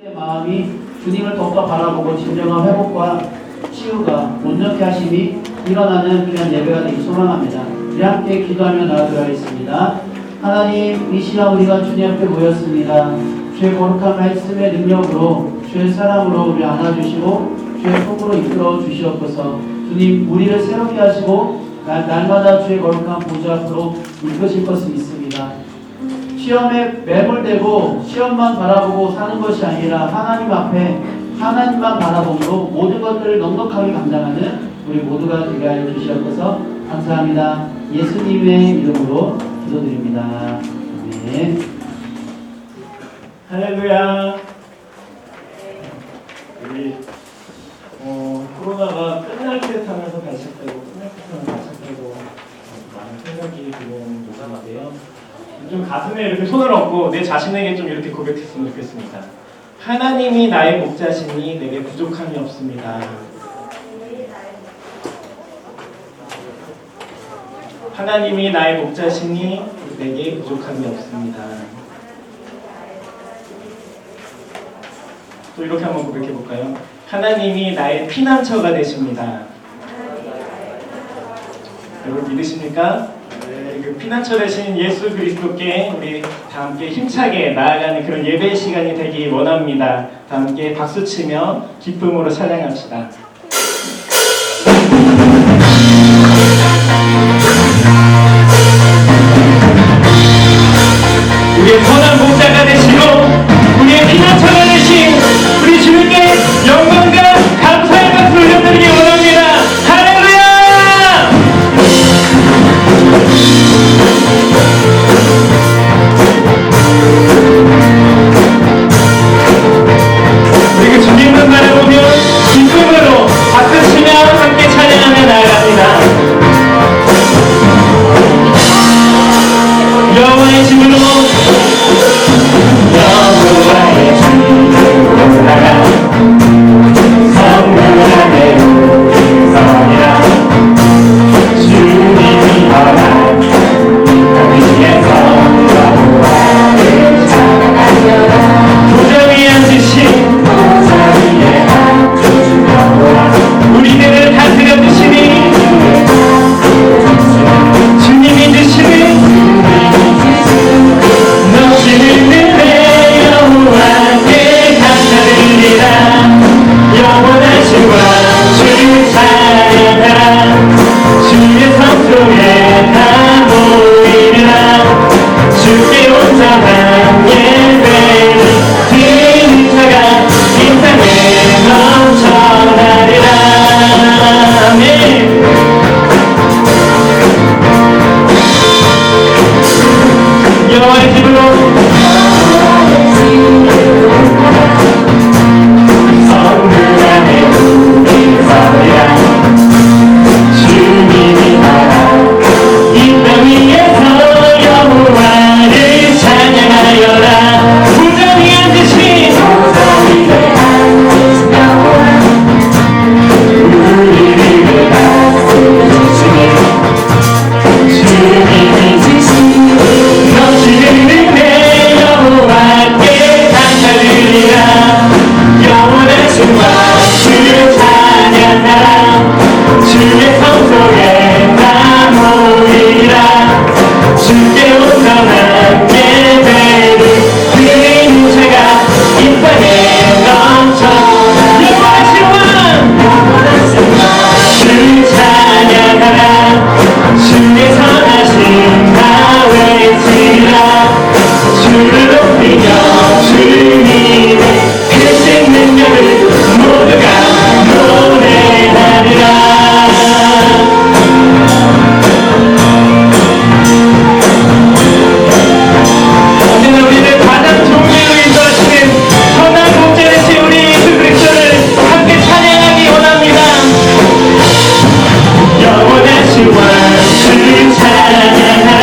마음이 주님을 더욱더 바라보고 진정한 회복과 치유가 온전케 하심이 일어나는 귀한 예배가 되기 소망합니다. 우리 함께 기도하며 나아가도록 하겠습니다. 하나님, 이 시간 우리가 주님 앞에 모였습니다. 주의 거룩한 말씀의 능력으로 주의 사랑으로 우리 안아주시고 주의 품으로 이끌어 주시옵소서. 주님, 우리를 새롭게 하시고 날마다 주의 거룩한 보좌 앞으로 이끄실 것을 믿습니다. 시험에 매몰되고 시험만 바라보고 사는 것이 아니라 하나님 앞에 하나님만 바라봄으로 모든 것들을 넉넉하게 감당하는 우리 모두가 되게 하여 주시옵소서. 감사합니다. 예수님의 이름으로 기도드립니다. 아멘. 할렐루야. 우리 코로나가 끝날 듯 하면서 발식되고 끝날 듯 하면서 발식되고 많은 생각이 드는 요즘인데요. 좀 가슴에 이렇게 손을 얹고 내 자신에게 좀 이렇게 고백했으면 좋겠습니다. 하나님이 나의 목자시니 내게 부족함이 없습니다. 하나님이 나의 목자시니 내게 부족함이 없습니다. 또 이렇게 한번 고백해 볼까요? 하나님이 나의 피난처가 되십니다. 여러분 믿으십니까? 네, 그 피난처 되신 예수 그리스도께 우리 다 함께 힘차게 나아가는 그런 예배 시간이 되기 원합니다. 다 함께 박수치며 기쁨으로 찬양합시다. 우리의 선한 목자가 되시고 우리의 피난처가 되신 우리 주님께 영광과 감사의 박수를 올려드리기 원합니다. 할렐루야! 우리 그 주님만 바라보며 기쁨으로 박수치며 함께 찬양하며 나아갑니다. 여호와의 집으로 여호와의 집으로 나가 성문 안에 서리라. 주님이 허락한 위에서 여호와를 찬양하여라. 보좌 위에 앉으신 여호와 우리들을 다스려 주시니 주님이 주시는 넘치는 은혜 여호와께 감사드리라. 영원하신 주 찬양하라. 주의 성소에 다 모이리라. 주께 온전한 예배를 드리는 자가 이 땅에 넘쳐나리라. 아멘. 여호와의 집으로 성문 안에 서리라. 주님이 이 땅 위에서 여호와를 찬양하여라. 보좌 위에 앉으신 우리를 다스리시니 주님이 넘치는 은혜 여호와께 감사드리라. 영원하신 주 찬양하라. 주의 성소에 다 모이리라. 주께 온전한 예배를 드리는 자가 이 땅에 넘쳐나. 영원하신 주 찬양하라. 주의 선하신 다 외치라. 주를 높이며 주님의 크신 능력을 모두가 노래하리라. 언제나 우리를 가장 좋은 일로 인도하시는 선한 목자 되신 우리 예수 그리스도를 함께 찬양하기 원합니다. 영원하신 주 찬양하라.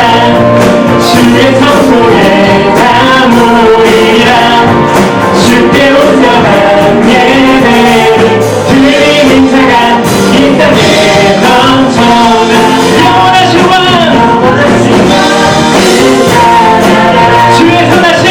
주의 성소에 다 모이라. 주께 온전한 예배를 드리는 자가 이 땅에 넘쳐나. 영원하신 주의 선하신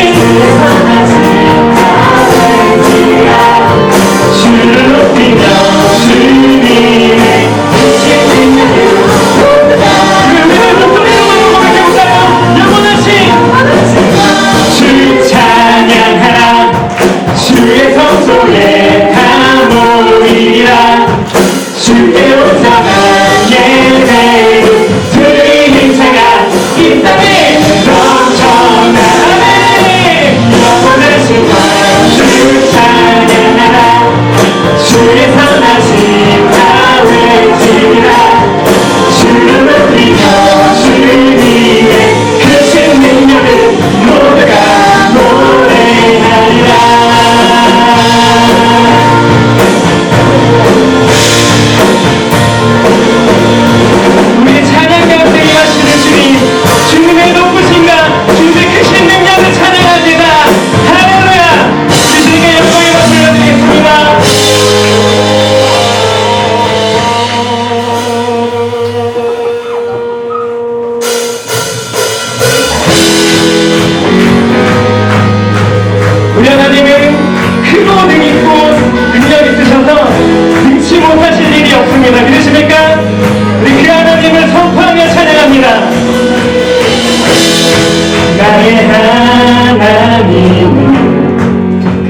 나의 하나님은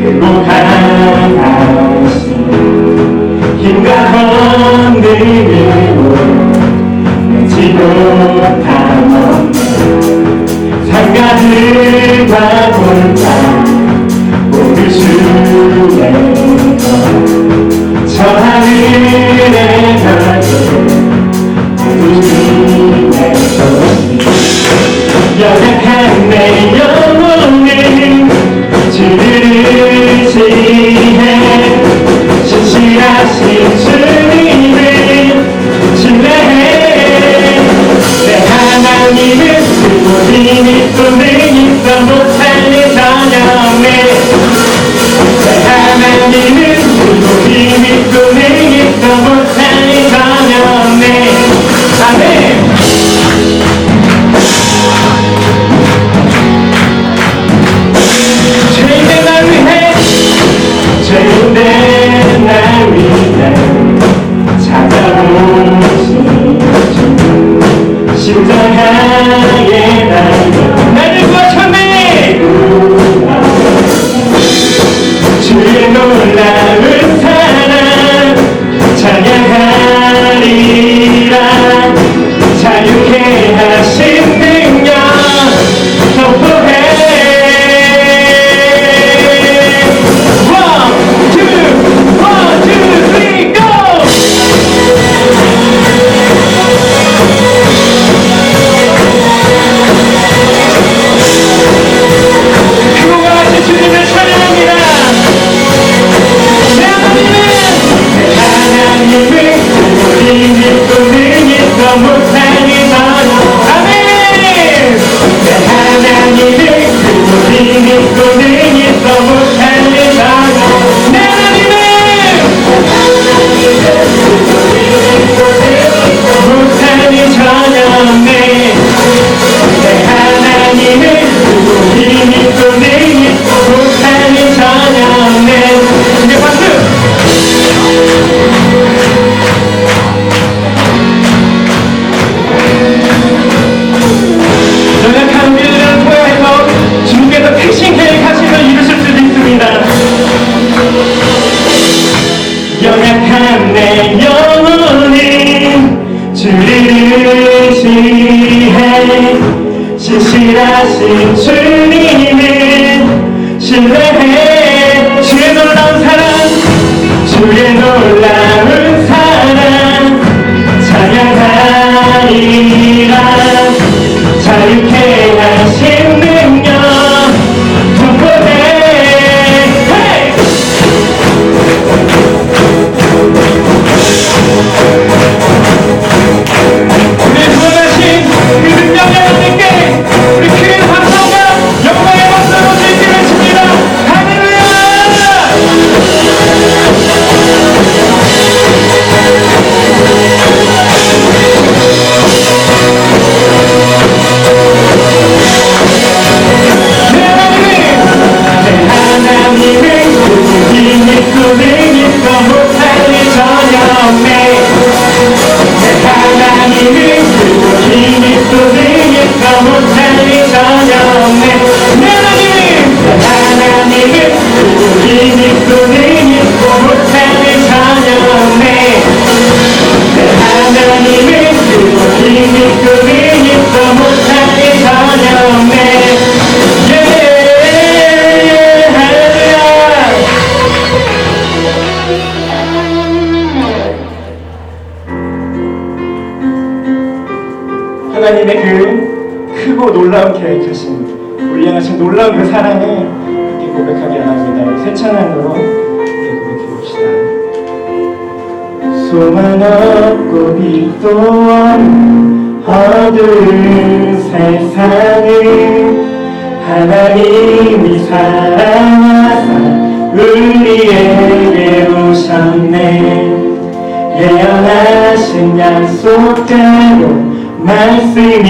크고 강하신 힘과 권능으로 내지 못한 산가들과 골짜 모두 주의 것 저 하늘의 별들 모두 주의 것이 연약한 내 영혼은 주를 의지해 신실하신 주님을 신뢰해 내 하나님은 그곳 힘이 또 능있어 못할 일 전혀 없네 내 하나님은 그곳 힘이 또 능있어 못할 일 전혀 없네 아멘 죄인된 날 위해 죄인된 날 위해 찾아오신 십자가에 달려 나를 구하셨네 주의 놀라운 사랑 찬양하리라 자유케 하신 능력 선포해 One, two, three, go! 그거하신 주님을 찬양합니다. 내 하나님은 힘이 또 능있어 못할 일 전혀 아멘 내 하나님은 힘이 또 능있어 못할 일 전혀 내 하나님은 못할 일 전혀 없네 내 하나님은 힘이 또 능있어 못할 일 전혀 없네 이제 박수 연약한 우리들을 포함해서 주님께서 택신 계획하시면 이루실 수도 있습니다 연약한 내 영혼이 주를 의지해 신실하신 주님을 신뢰해 주의 놀라운 사랑 주의 놀라운 사랑 찬양하리라 자유케 하신 능력 선포해 우리 구원하신 그 능력의 하나님께 우리 큰 감사와 영광의 박수로 주님께 외칩니다. 할렐루야! 내 하나님은 힘이 또 능있어 못할 일 전혀 없네 내 하나님은 힘이 또 능있어 못할 일 전혀 없네 내 하나님은 힘이 또 능있어 못할 일 전혀 없네 내 하나님은 힘이 또 능있어 못할 일 전혀 없네 하나님의 그 크고 놀라운 계획하신 우리 향하신 놀라운 그 사랑을 함께 고백하기 원합니다. 새 찬양으로 함께 고백해 봅시다. 소망 없고 빛도 없는 어두운 세상을 하나님이 사랑하사 우리에게 오셨네 예언하신 약속대로 말씀이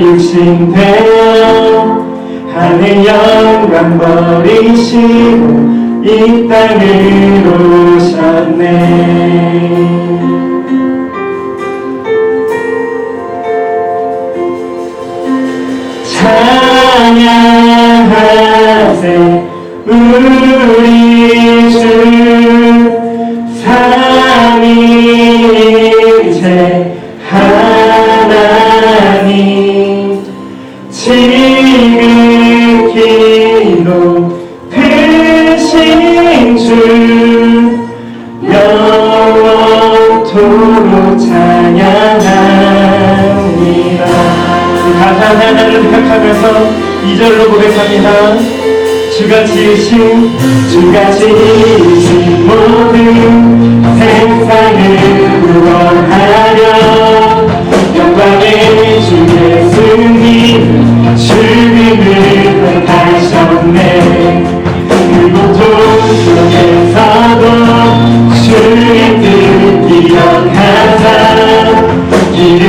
육신되어 하늘 영광 버리시고 이 땅으로 오셨네 찬양 되신 주 영원토록 찬양합니다. 감사한 하나님을 생각하면서 2절로 고백합니다. 주가 지으신 모든 세상을 구원하려 영광의 주 예수님 죽음을 택하셨네. 그 고통 속에서도 주의 뜻 기억하자 길을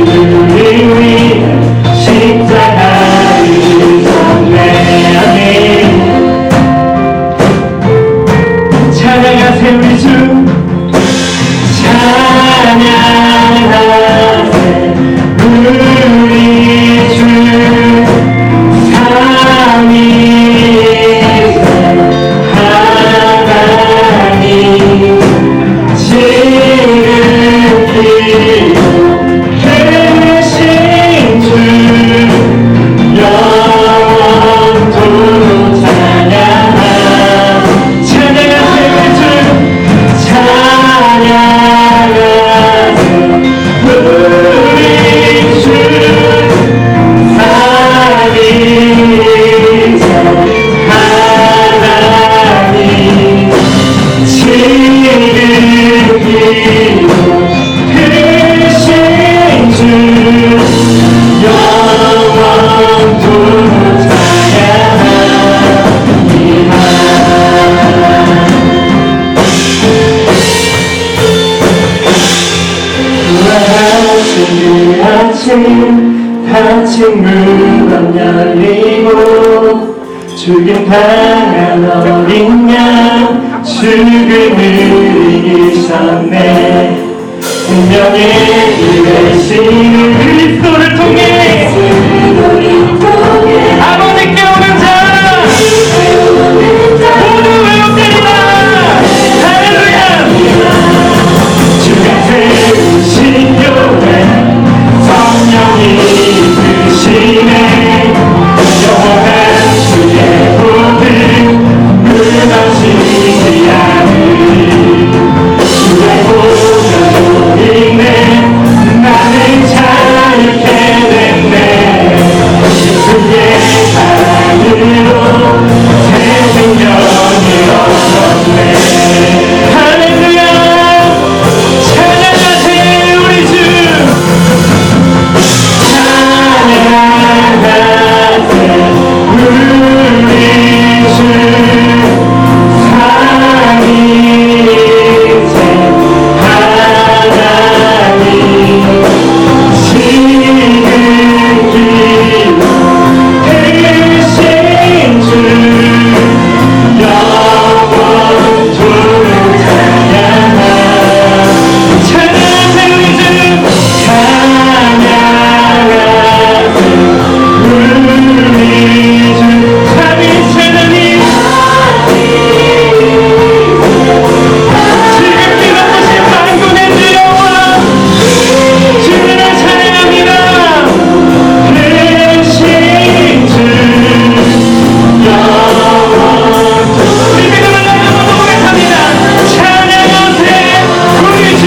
이루는 위해 십자가를 지셨네. 아멘. 찬양하세요 우리 주 찬양하세요 우리 주 삼위일체 하나님 지극히 크신 주 영원토록 찬양하세요 우리 주 찬양하세요 우리 주 삼위일체 하나님 지극히 크신 주 영원토록 다친 문은 열리고 죽임 당한 어린 양 죽음을 이기셨네. 운명의 이 대신을 그리스도를 통해 아버지께 오는 자 모두 외롭되리라. 할렐루야. 주가 세우신 교회 성령이 이끄시네. 영원한 주의 보등 무너지지 않으리. 주의 보혈로 인해 나는 자유케 됐네. 주의 사랑으로 새 생명을 얻었네. 할렐루야. 찬양하세요 우리 주 찬양하세요 우리 주 삼위일체 하나님 지극히 크신 주 영원토록 찬양하세요 우리 주 우리 주 삼위일체 하나님 지극히 높으신 만군의 주 여호와 주님을 찬양합니다. 크신 주 영원토록 우리 믿음을 나누어 고백합니다. 찬양하세요 우리 주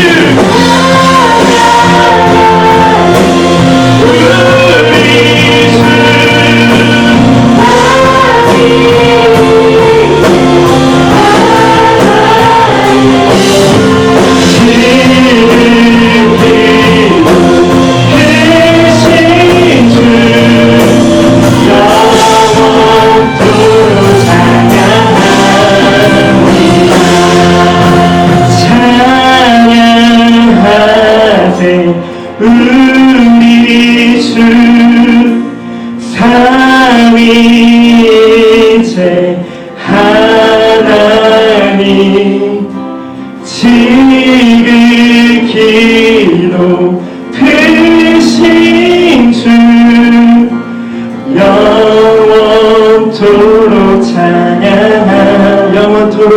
우리 주 삼위일체 하나님 지극히 높으신 주 영원토록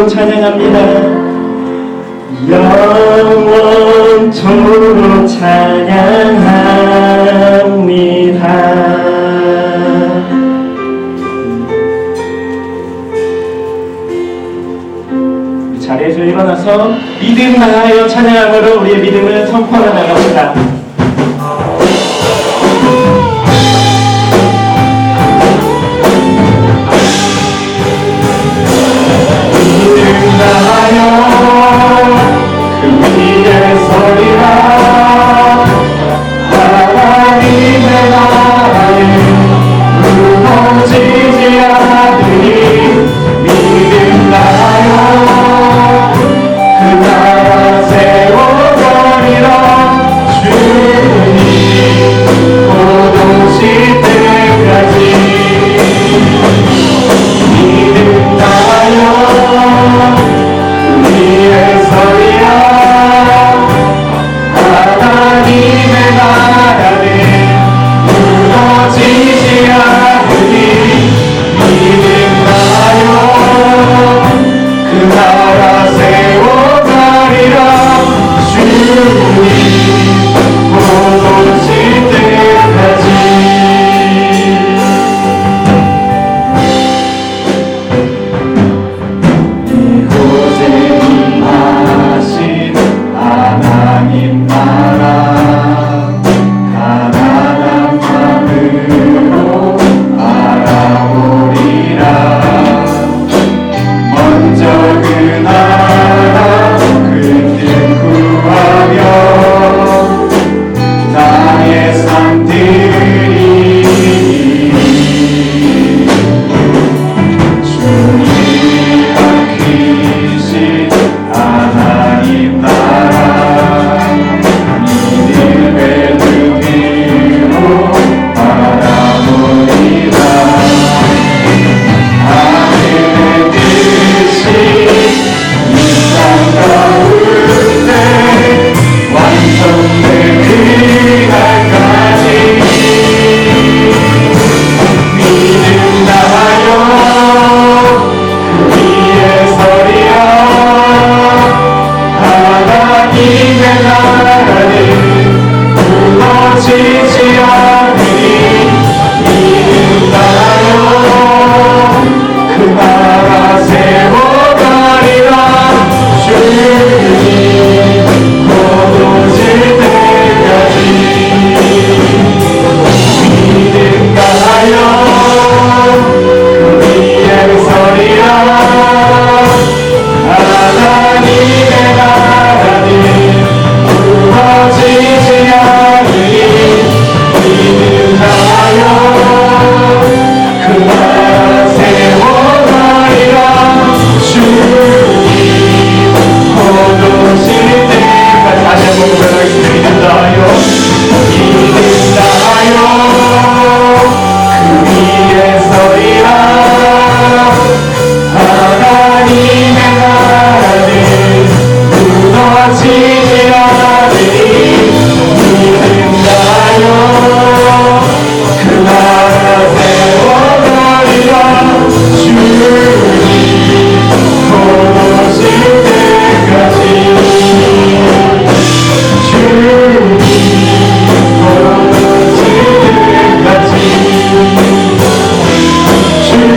찬양합니다. 영원토록 찬양합니다. 일어나서 믿음 나아요 찬양함으로 우리의 믿음을 선포하며 나갑시다. 믿음 나아요 그 위에 서리라 하나님의 나라에 무너지지 않으니 믿음 나아요 그 나라 세워가리라 주님 곧 오실 때까지 믿음 나아요 위에 서리라 하나님의 나라는 무너지지 않으니 믿음 나아요 그 나라 세워가리라 주님 곧 오실 때까지 이곳에 임하신 하나님 나라 가난한 마음으로 바라보리라 먼저 그 나라 그들 구하며 나의 삶들이 주님 밝히신 하나님 나라 믿음의 눈으로 바라보리라 하늘의 뜻이 이 땅 가운데 완성될 그날까지 믿음 나아요 그 위에 서리라 하나님의 나라는 무너지지 않으니 믿음 나아요 그 나라 세워가리라 주님 곧 오실 때까지 믿음 나아요 그 위에 서리라 하나님의 나라는 무너지지 않으니 믿음 나아요 그 나라 세워가리라 주님 곧 오실 때까지 다시 한번 고백하겠습니다. 믿음 나아요 믿음 나아요 그 위에 서리라 하나님의 나라는 무너지지 않으니 믿음 나아요 그 나라 세워가리라 주님 곧 오실 때까지 주님 곧 오실 때까지 주님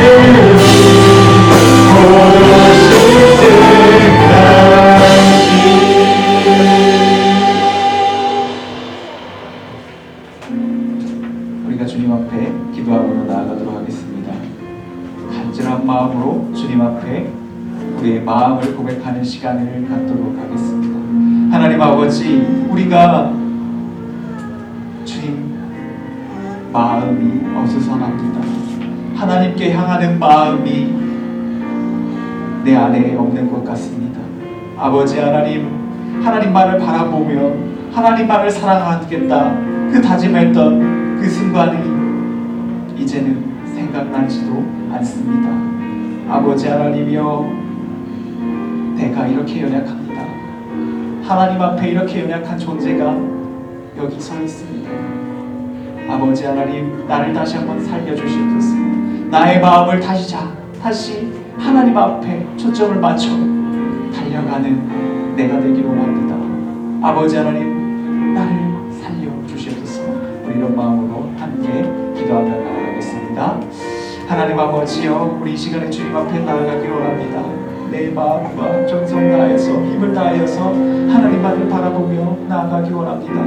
곧 오실 때까지 우리가 주님 앞에 기도하러 나아가도록 하겠습니다. 간절한 마음으로 주님 앞에 우리의 마음을 고백하는 시간을 갖도록 하겠습니다. 하나님 아버지, 우리가 주님 마음이 어수선합니다. 하나님께 향하는 마음이 내 안에 없는 것 같습니다. 아버지 하나님, 하나님만을 바라보며 하나님만을 사랑하겠다 그 다짐했던 그 순간이 이제는 생각나지도 않습니다. 아버지 하나님이여, 내가 이렇게 연약합니다. 하나님 앞에 이렇게 연약한 존재가 여기 서 있습니다. 아버지 하나님, 나를 다시 한번 살려주시옵소서. 나의 마음을 다시 하나님 앞에 초점을 맞춰 달려가는 내가 되기로 합니다. 아버지 하나님, 나를 살려주시옵소서. 우리 이런 마음으로 함께 기도하며 나아가겠습니다. 하나님 아버지여, 우리 이 시간에 주님 앞에 나아가기로 합니다. 내 마음과 정성 다하여서 힘을 다하여서 하나님만을 바라보며 나아가기 원합니다.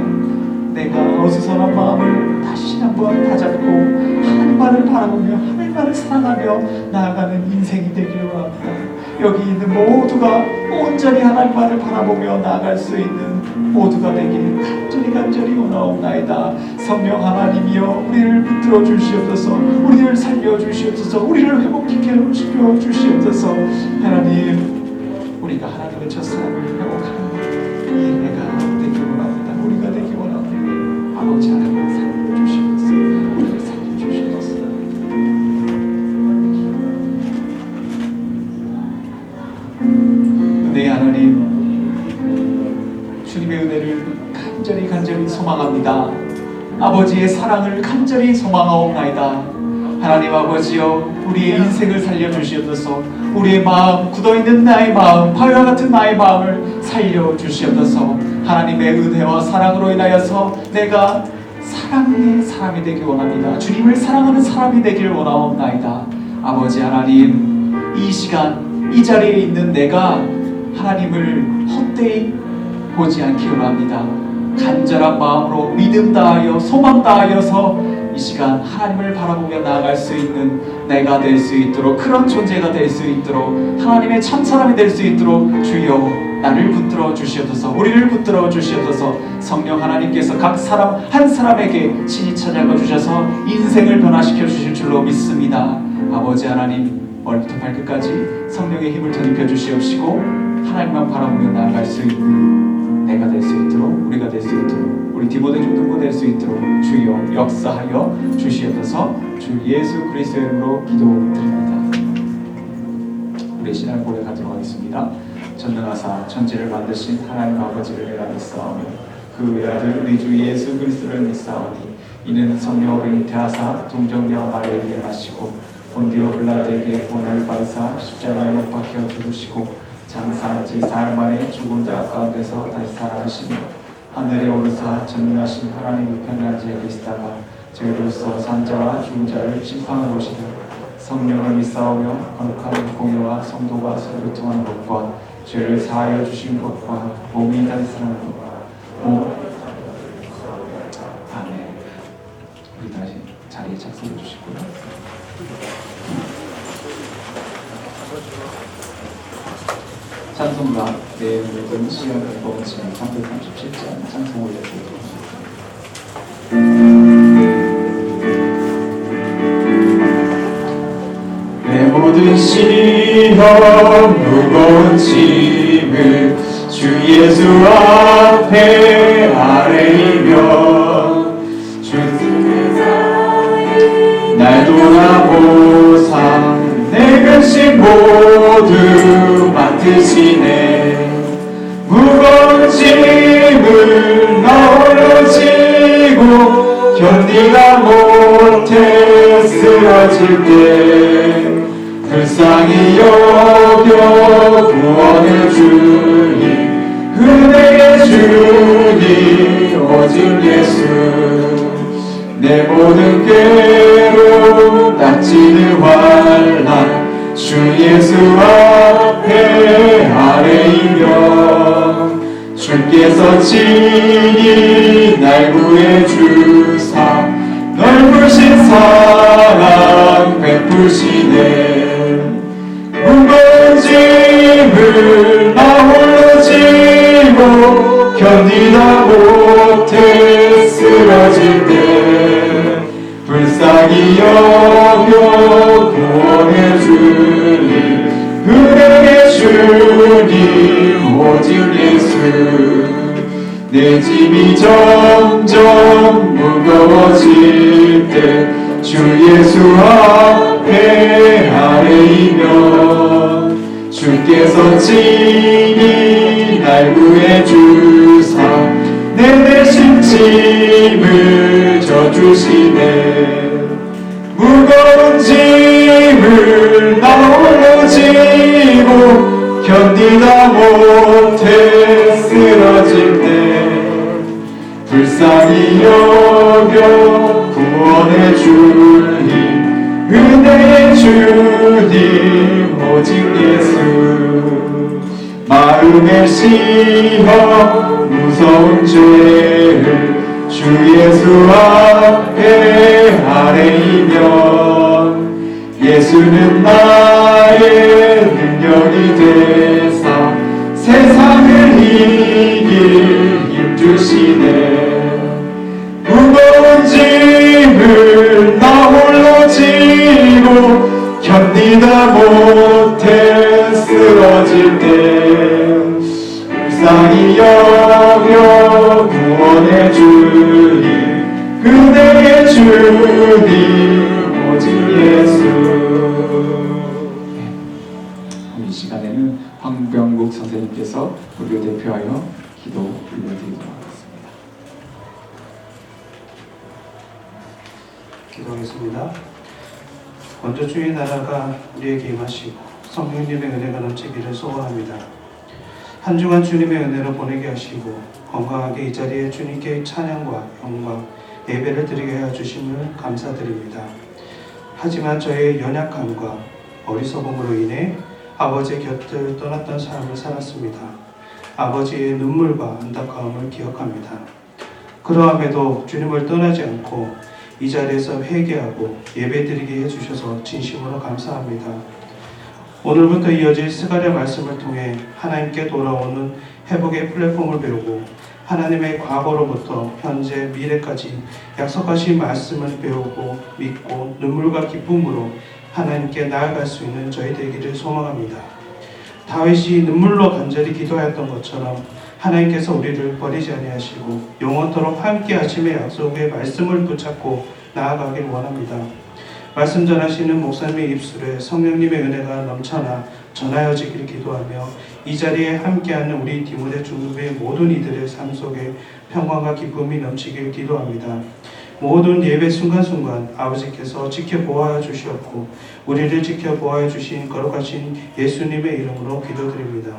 내가 어수선한 마음을 다시 한번 다잡고 하나님만을 바라보며 하나님만을 사랑하며 나아가는 인생이 되기를 원합니다. 여기 있는 모두가 온전히 하나님만을 바라보며 나아갈 수 있는 모두가 되기를 간절히 원하옵나이다. 성령 하나님이여 우리를 붙들어 주시옵소서. 우리를 살려 주시옵소서. 우리를 회복시켜 주시옵소서. 하나님, 우리가 하나님의 첫사랑을 회복하는 이 은혜가 되기 원합니다. 우리가 되기 원합니다. 아버지 하나님 살려 주시옵소서. 우리를 살려 주시옵소서. 은혜의 하나님, 주님의 은혜를 간절히 소망합니다. 아버지의 사랑을 간절히 소망하옵나이다. 하나님 아버지여, 우리의 인생을 살려주시옵소서. 우리의 마음, 굳어있는 나의 마음, 바위와 같은 나의 마음을 살려주시옵소서. 하나님의 은혜와 사랑으로 인하여서 내가 사랑의 사람이 되길 원합니다. 주님을 사랑하는 사람이 되길 원하옵나이다. 아버지 하나님, 이 시간 이 자리에 있는 내가 하나님을 헛되이 보지 않기 원합니다. 간절한 마음으로 믿음 다하여 소망 다하여서 이 시간 하나님을 바라보며 나아갈 수 있는 내가 될 수 있도록, 그런 존재가 될 수 있도록, 하나님의 참사람이 될 수 있도록 주여 나를 붙들어 주시옵소서. 우리를 붙들어 주시옵소서. 성령 하나님께서 각 사람 한 사람에게 친히 찾아가 주셔서 인생을 변화시켜 주실 줄로 믿습니다. 아버지 하나님, 머리부터 발끝까지 성령의 힘을 덧입혀 주시옵시고 하나님만 바라보며 나아갈 수 있는 내가 될 수 있도록, 우리가 될 수 있도록, 우리 디모데 중등부 될 수 있도록 주여 역사하여 주시옵소서. 주 예수 그리스도의 이름으로 기도드립니다. 우리 신앙 고백하도록 하겠습니다. 전능하사 천지를 만드신 하나님 아버지를 내가 믿사오며 그 외아들 우리 주 예수 그리스도를 믿사오니 이는 성령으로 잉태하사 동정녀 마리아에게 나시고 본디오 빌라도에게 고난을 받으사 십자가에 못 박혀 죽으시고 장사한 지 사흘 만에 죽은 자 가운데서 다시 살아나시며 하늘에 오르사 전능하신 하나님 우편에 앉아 계시다가 저희로서 산자와 죽은 자를 심판하러 오시며 성령을 믿사오며 거룩한 공의와 성도가 서로 교통하는 것과 죄를 사하여 주신 것과 몸이 다시 사는 것과 아멘. 우리 다시 자리에 착석해 주시고요. 찬송가 내 모든 시험을 범치는 337장 찬송 올려드리도록 하겠습니다. 내 모든 시험 무거운 짐을 주 예수 앞에 아뢰이며 날 돌아보사 내 근심 모두 맡으시네. 무거운 짐을 나 홀로 지고 견디다 못해 쓰러질 때 불쌍히 여겨 구원해 주니 은혜의 주님 오직 예수. 내 모든 괴로움 닥치는 환난 주 예수 앞에 아뢰이며 주께서 친히 날 구해 주사 넓으신 사랑 베푸시네. 무거운 짐을 나 홀로 지고 견디다 못해 쓰러질 때 불쌍히 여겨 구원해 주니 은혜의 주님 오직 예수. 내 짐이 점점 무거워질 때 주 예수 앞에 아뢰이며 주께서 친히 날 구해 주사 내 대신 짐을 져주시네. 무거운 짐을 나 홀로 지고 견디다 못해 쓰러질 때 불쌍히 여겨 구원해 주니 은혜의 주님 오직 예수. 마음의 시험 무서운 죄를 주 예수 앞에 아뢰이면 예수는 나의 능력이 되사 세상을 이길 힘 주시네. 무거운 짐을 나 홀로 지고 견디다 못해 쓰러질 때 불쌍히 여겨 구원해 주니 그대의 주님 오직 예수. 이 시간에는 황병국 선생님께서 우리를 대표하여 기도 올려드리도록 하겠습니다. 기도하겠습니다. 먼저 주의 나라가 우리에게 임하시고 성령님의 은혜가 넘치기를 소원합니다. 한 주간 주님의 은혜로 보내게 하시고 건강하게 이 자리에 주님께 찬양과 영광, 예배를 드리게 해 주심을 감사드립니다. 하지만 저의 연약함과 어리석음으로 인해 아버지의 곁을 떠났던 삶을 살았습니다. 아버지의 눈물과 안타까움을 기억합니다. 그러함에도 주님을 떠나지 않고 이 자리에서 회개하고 예배드리게 해주셔서 진심으로 감사합니다. 오늘부터 이어질 스가랴 말씀을 통해 하나님께 돌아오는 회복의 플랫폼을 배우고 하나님의 과거로부터 현재 미래까지 약속하신 말씀을 배우고 믿고 눈물과 기쁨으로 하나님께 나아갈 수 있는 저희 되기를 소망합니다. 다윗이 눈물로 간절히 기도하였던 것처럼 하나님께서 우리를 버리지 아니하시고 영원토록 함께 하심의 약속의 말씀을 붙잡고 나아가길 원합니다. 말씀 전하시는 목사님의 입술에 성령님의 은혜가 넘쳐나 전하여지길 기도하며 이 자리에 함께하는 우리 디모데 중급의 모든 이들의 삶 속에 평강과 기쁨이 넘치길 기도합니다. 모든 예배 순간순간 아버지께서 지켜보아 주시었고 우리를 지켜보아 주신 거룩하신 예수님의 이름으로 기도드립니다.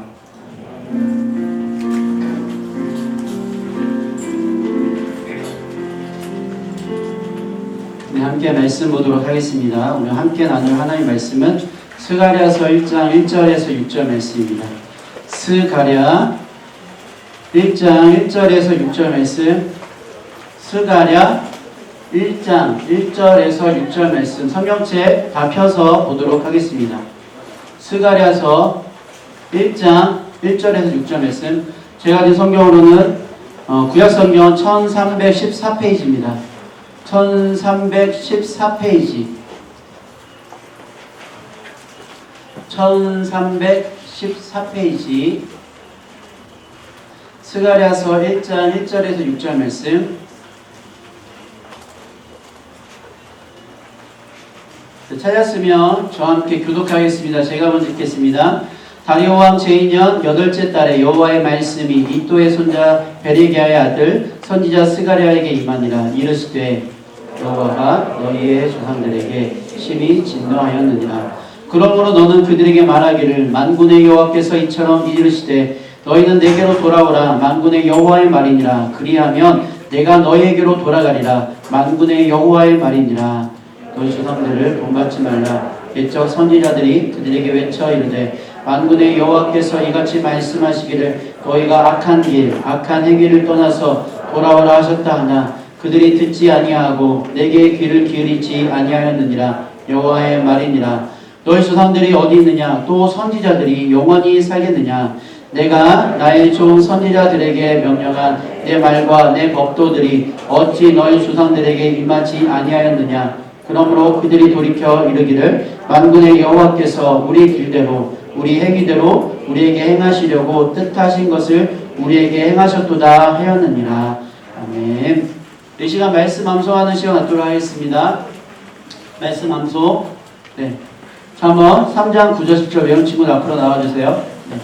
네, 함께 말씀 보도록 하겠습니다. 오늘 함께 나눌 하나님의 말씀은 스가랴서 1장 1절에서 6절 말씀입니다. 스가랴 1장 1절에서 6절 말씀, 스가랴 1장 1절에서 6절 말씀 성경책 다 펴서 보도록 하겠습니다. 스가랴서 1장 1절에서 6절 말씀, 제가 가진 성경으로는 구약성경 1314페이지입니다. 1314페이지 1314페이지 스가랴서 1장 1절에서 6절 말씀. 찾았으면 저와 함께 교독하겠습니다. 제가 먼저 읽겠습니다. 다리오 왕 제2년 8째 달에 여호와의 말씀이 이또의 손자 베레기야의 아들 선지자 스가랴에게 임하니라. 이르시되 여호와가 너희의 조상들에게 심히 진노하였느니라. 그러므로 너는 그들에게 말하기를 만군의 여호와께서 이처럼 이르시되 너희는 내게로 돌아오라. 만군의 여호와의 말이니라. 그리하면 내가 너희에게로 돌아가리라. 만군의 여호와의 말이니라. 너희 조상들을 본받지 말라. 옛적 선지자들이 그들에게 외쳐 이르되 만군의 여호와께서 이같이 말씀하시기를 너희가 악한 길 악한 행위를 떠나서 돌아오라 하셨다 하나 그들이 듣지 아니하고 내게 귀를 기울이지 아니하였느니라. 여호와의 말이니라. 너희 조상들이 어디 있느냐? 또 선지자들이 영원히 살겠느냐? 내가 나의 좋은 선지자들에게 명령한 내 말과 내 법도들이 어찌 너희 조상들에게 임하지 아니하였느냐? 그러므로 그들이 돌이켜 이르기를 만군의 여호와께서 우리 길대로 우리 행위대로 우리에게 행하시려고 뜻하신 것을 우리에게 행하셨도다 하였느니라. 아멘. 이 시간 말씀 암송하는 시간 갖도록 하겠습니다. 말씀 암송. 네. 잠언 3장 9절 10절 외운 친구들 앞으로 나와주세요. 네.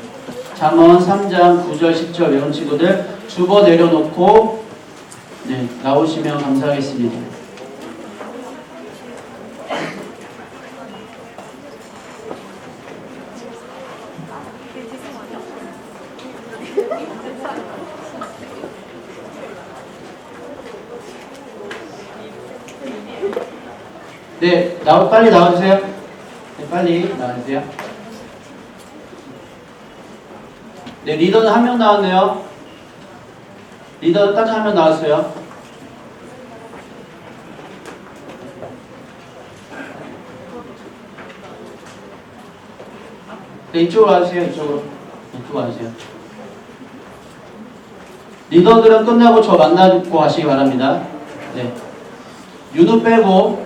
잠언 3장 9절 10절 외운 친구들 주보 내려놓고 네, 나오시면 감사하겠습니다. 네, 빨리 나와주세요. 네, 빨리 나와주세요. 네, 리더는 한 명 나왔네요. 리더 딱 한 명 나왔어요. 네, 이쪽으로 와주세요. 이쪽으로 와주세요. 리더들은 끝나고 저 만나고 가시기 바랍니다. 네, 윤우 빼고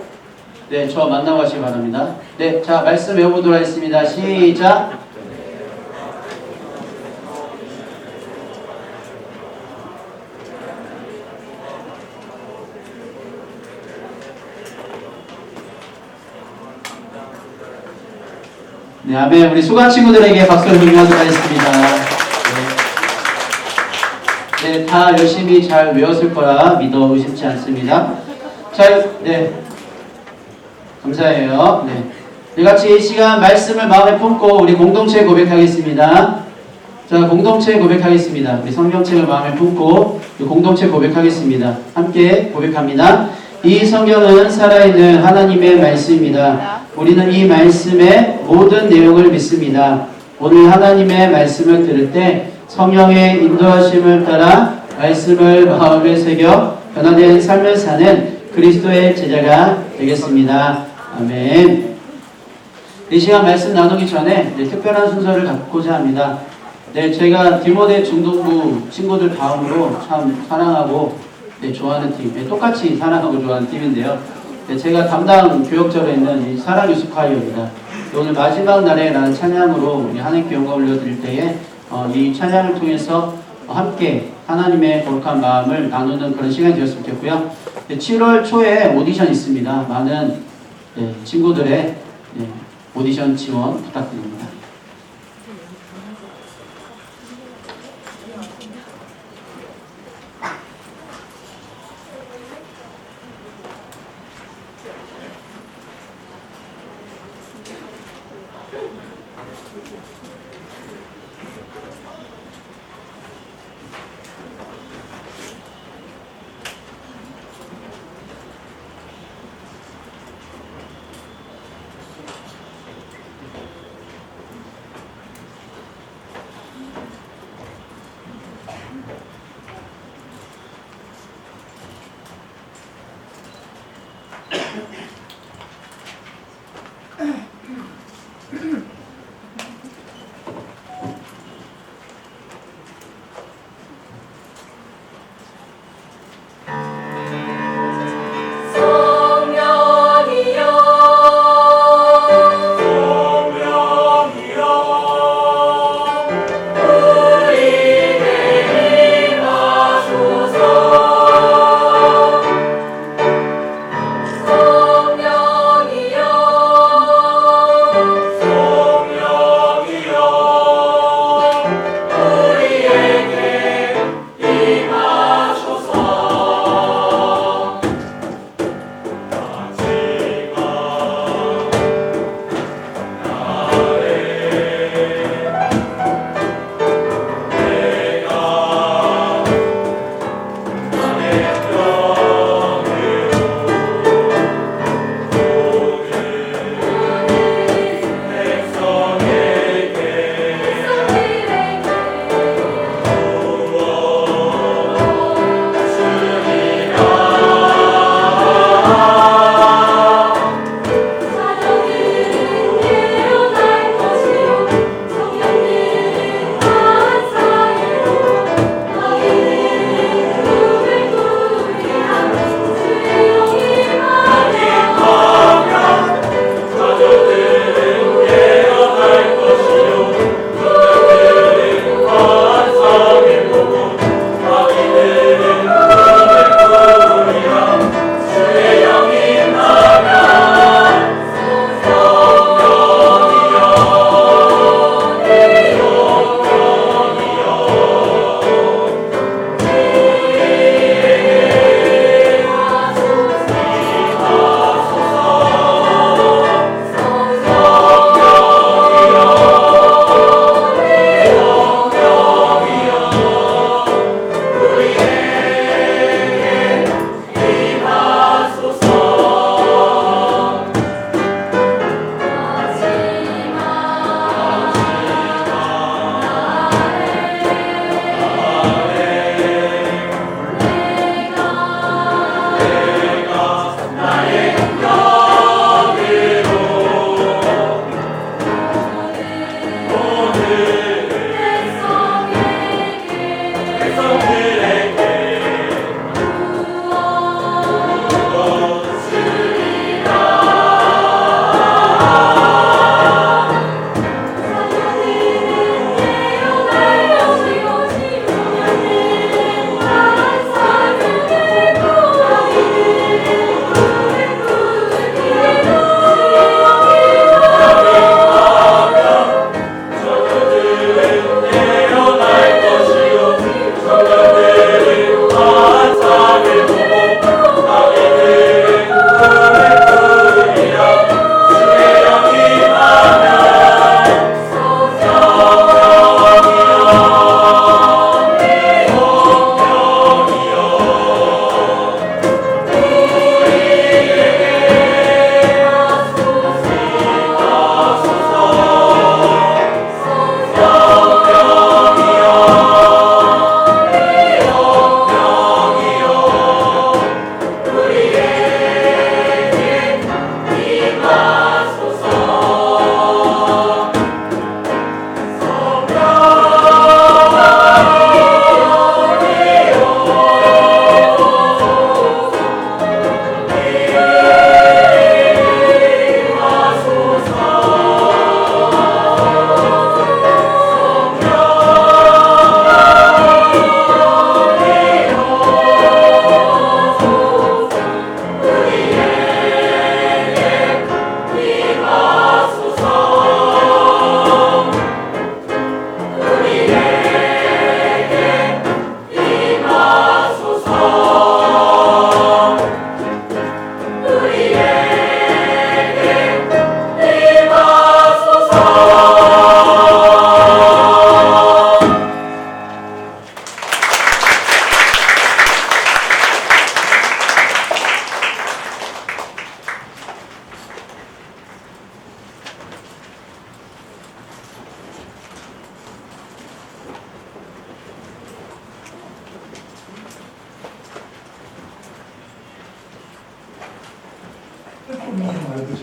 네, 저 만나고 가시기 바랍니다. 네, 자, 말씀 외워보도록 하겠습니다. 시작. 네, 아멘. 우리 수강 친구들에게 박수를 드리도록 하겠습니다. 네, 다 열심히 잘 외웠을 거라 믿어 의심치 않습니다. 자, 네. 감사해요. 네. 우리 같이 이 시간 말씀을 마음에 품고 우리 공동체 고백하겠습니다. 자, 공동체 고백하겠습니다. 우리 성경책을 마음에 품고 공동체 고백하겠습니다. 함께 고백합니다. 이 성경은 살아있는 하나님의 말씀입니다. 우리는 이 말씀의 모든 내용을 믿습니다. 오늘 하나님의 말씀을 들을 때 성령의 인도하심을 따라 말씀을 마음에 새겨 변화된 삶을 사는 그리스도의 제자가 되겠습니다. 아멘. 이 시간 말씀 나누기 전에 특별한 순서를 갖고자 합니다. 네, 제가 디모데 중동부 친구들 다음으로 참 사랑하고 좋아하는 팀, 똑같이 사랑하고 좋아하는 팀인데요. 제가 담당 교역절에 있는 이 사랑유숙하이어입니다. 오늘 마지막 날에 라는 찬양으로 우리 하나님께 영광 올려드릴 때에 이 찬양을 통해서 함께 하나님의 거룩한 마음을 나누는 그런 시간이 되었으면 좋겠고요. 7월 초에 오디션 있습니다. 많은 친구들의 오디션 지원 부탁드립니다.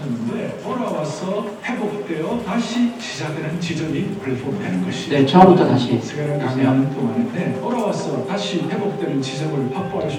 붙였는데 돌아와서 회복되어 다시 시작되는 지점이 플랫폼되는 것이. 네, 처음부터 다시 스가랴 보세요. 강의하는 동안에 돌아와서 다시 회복되는 지점을 확보할 수.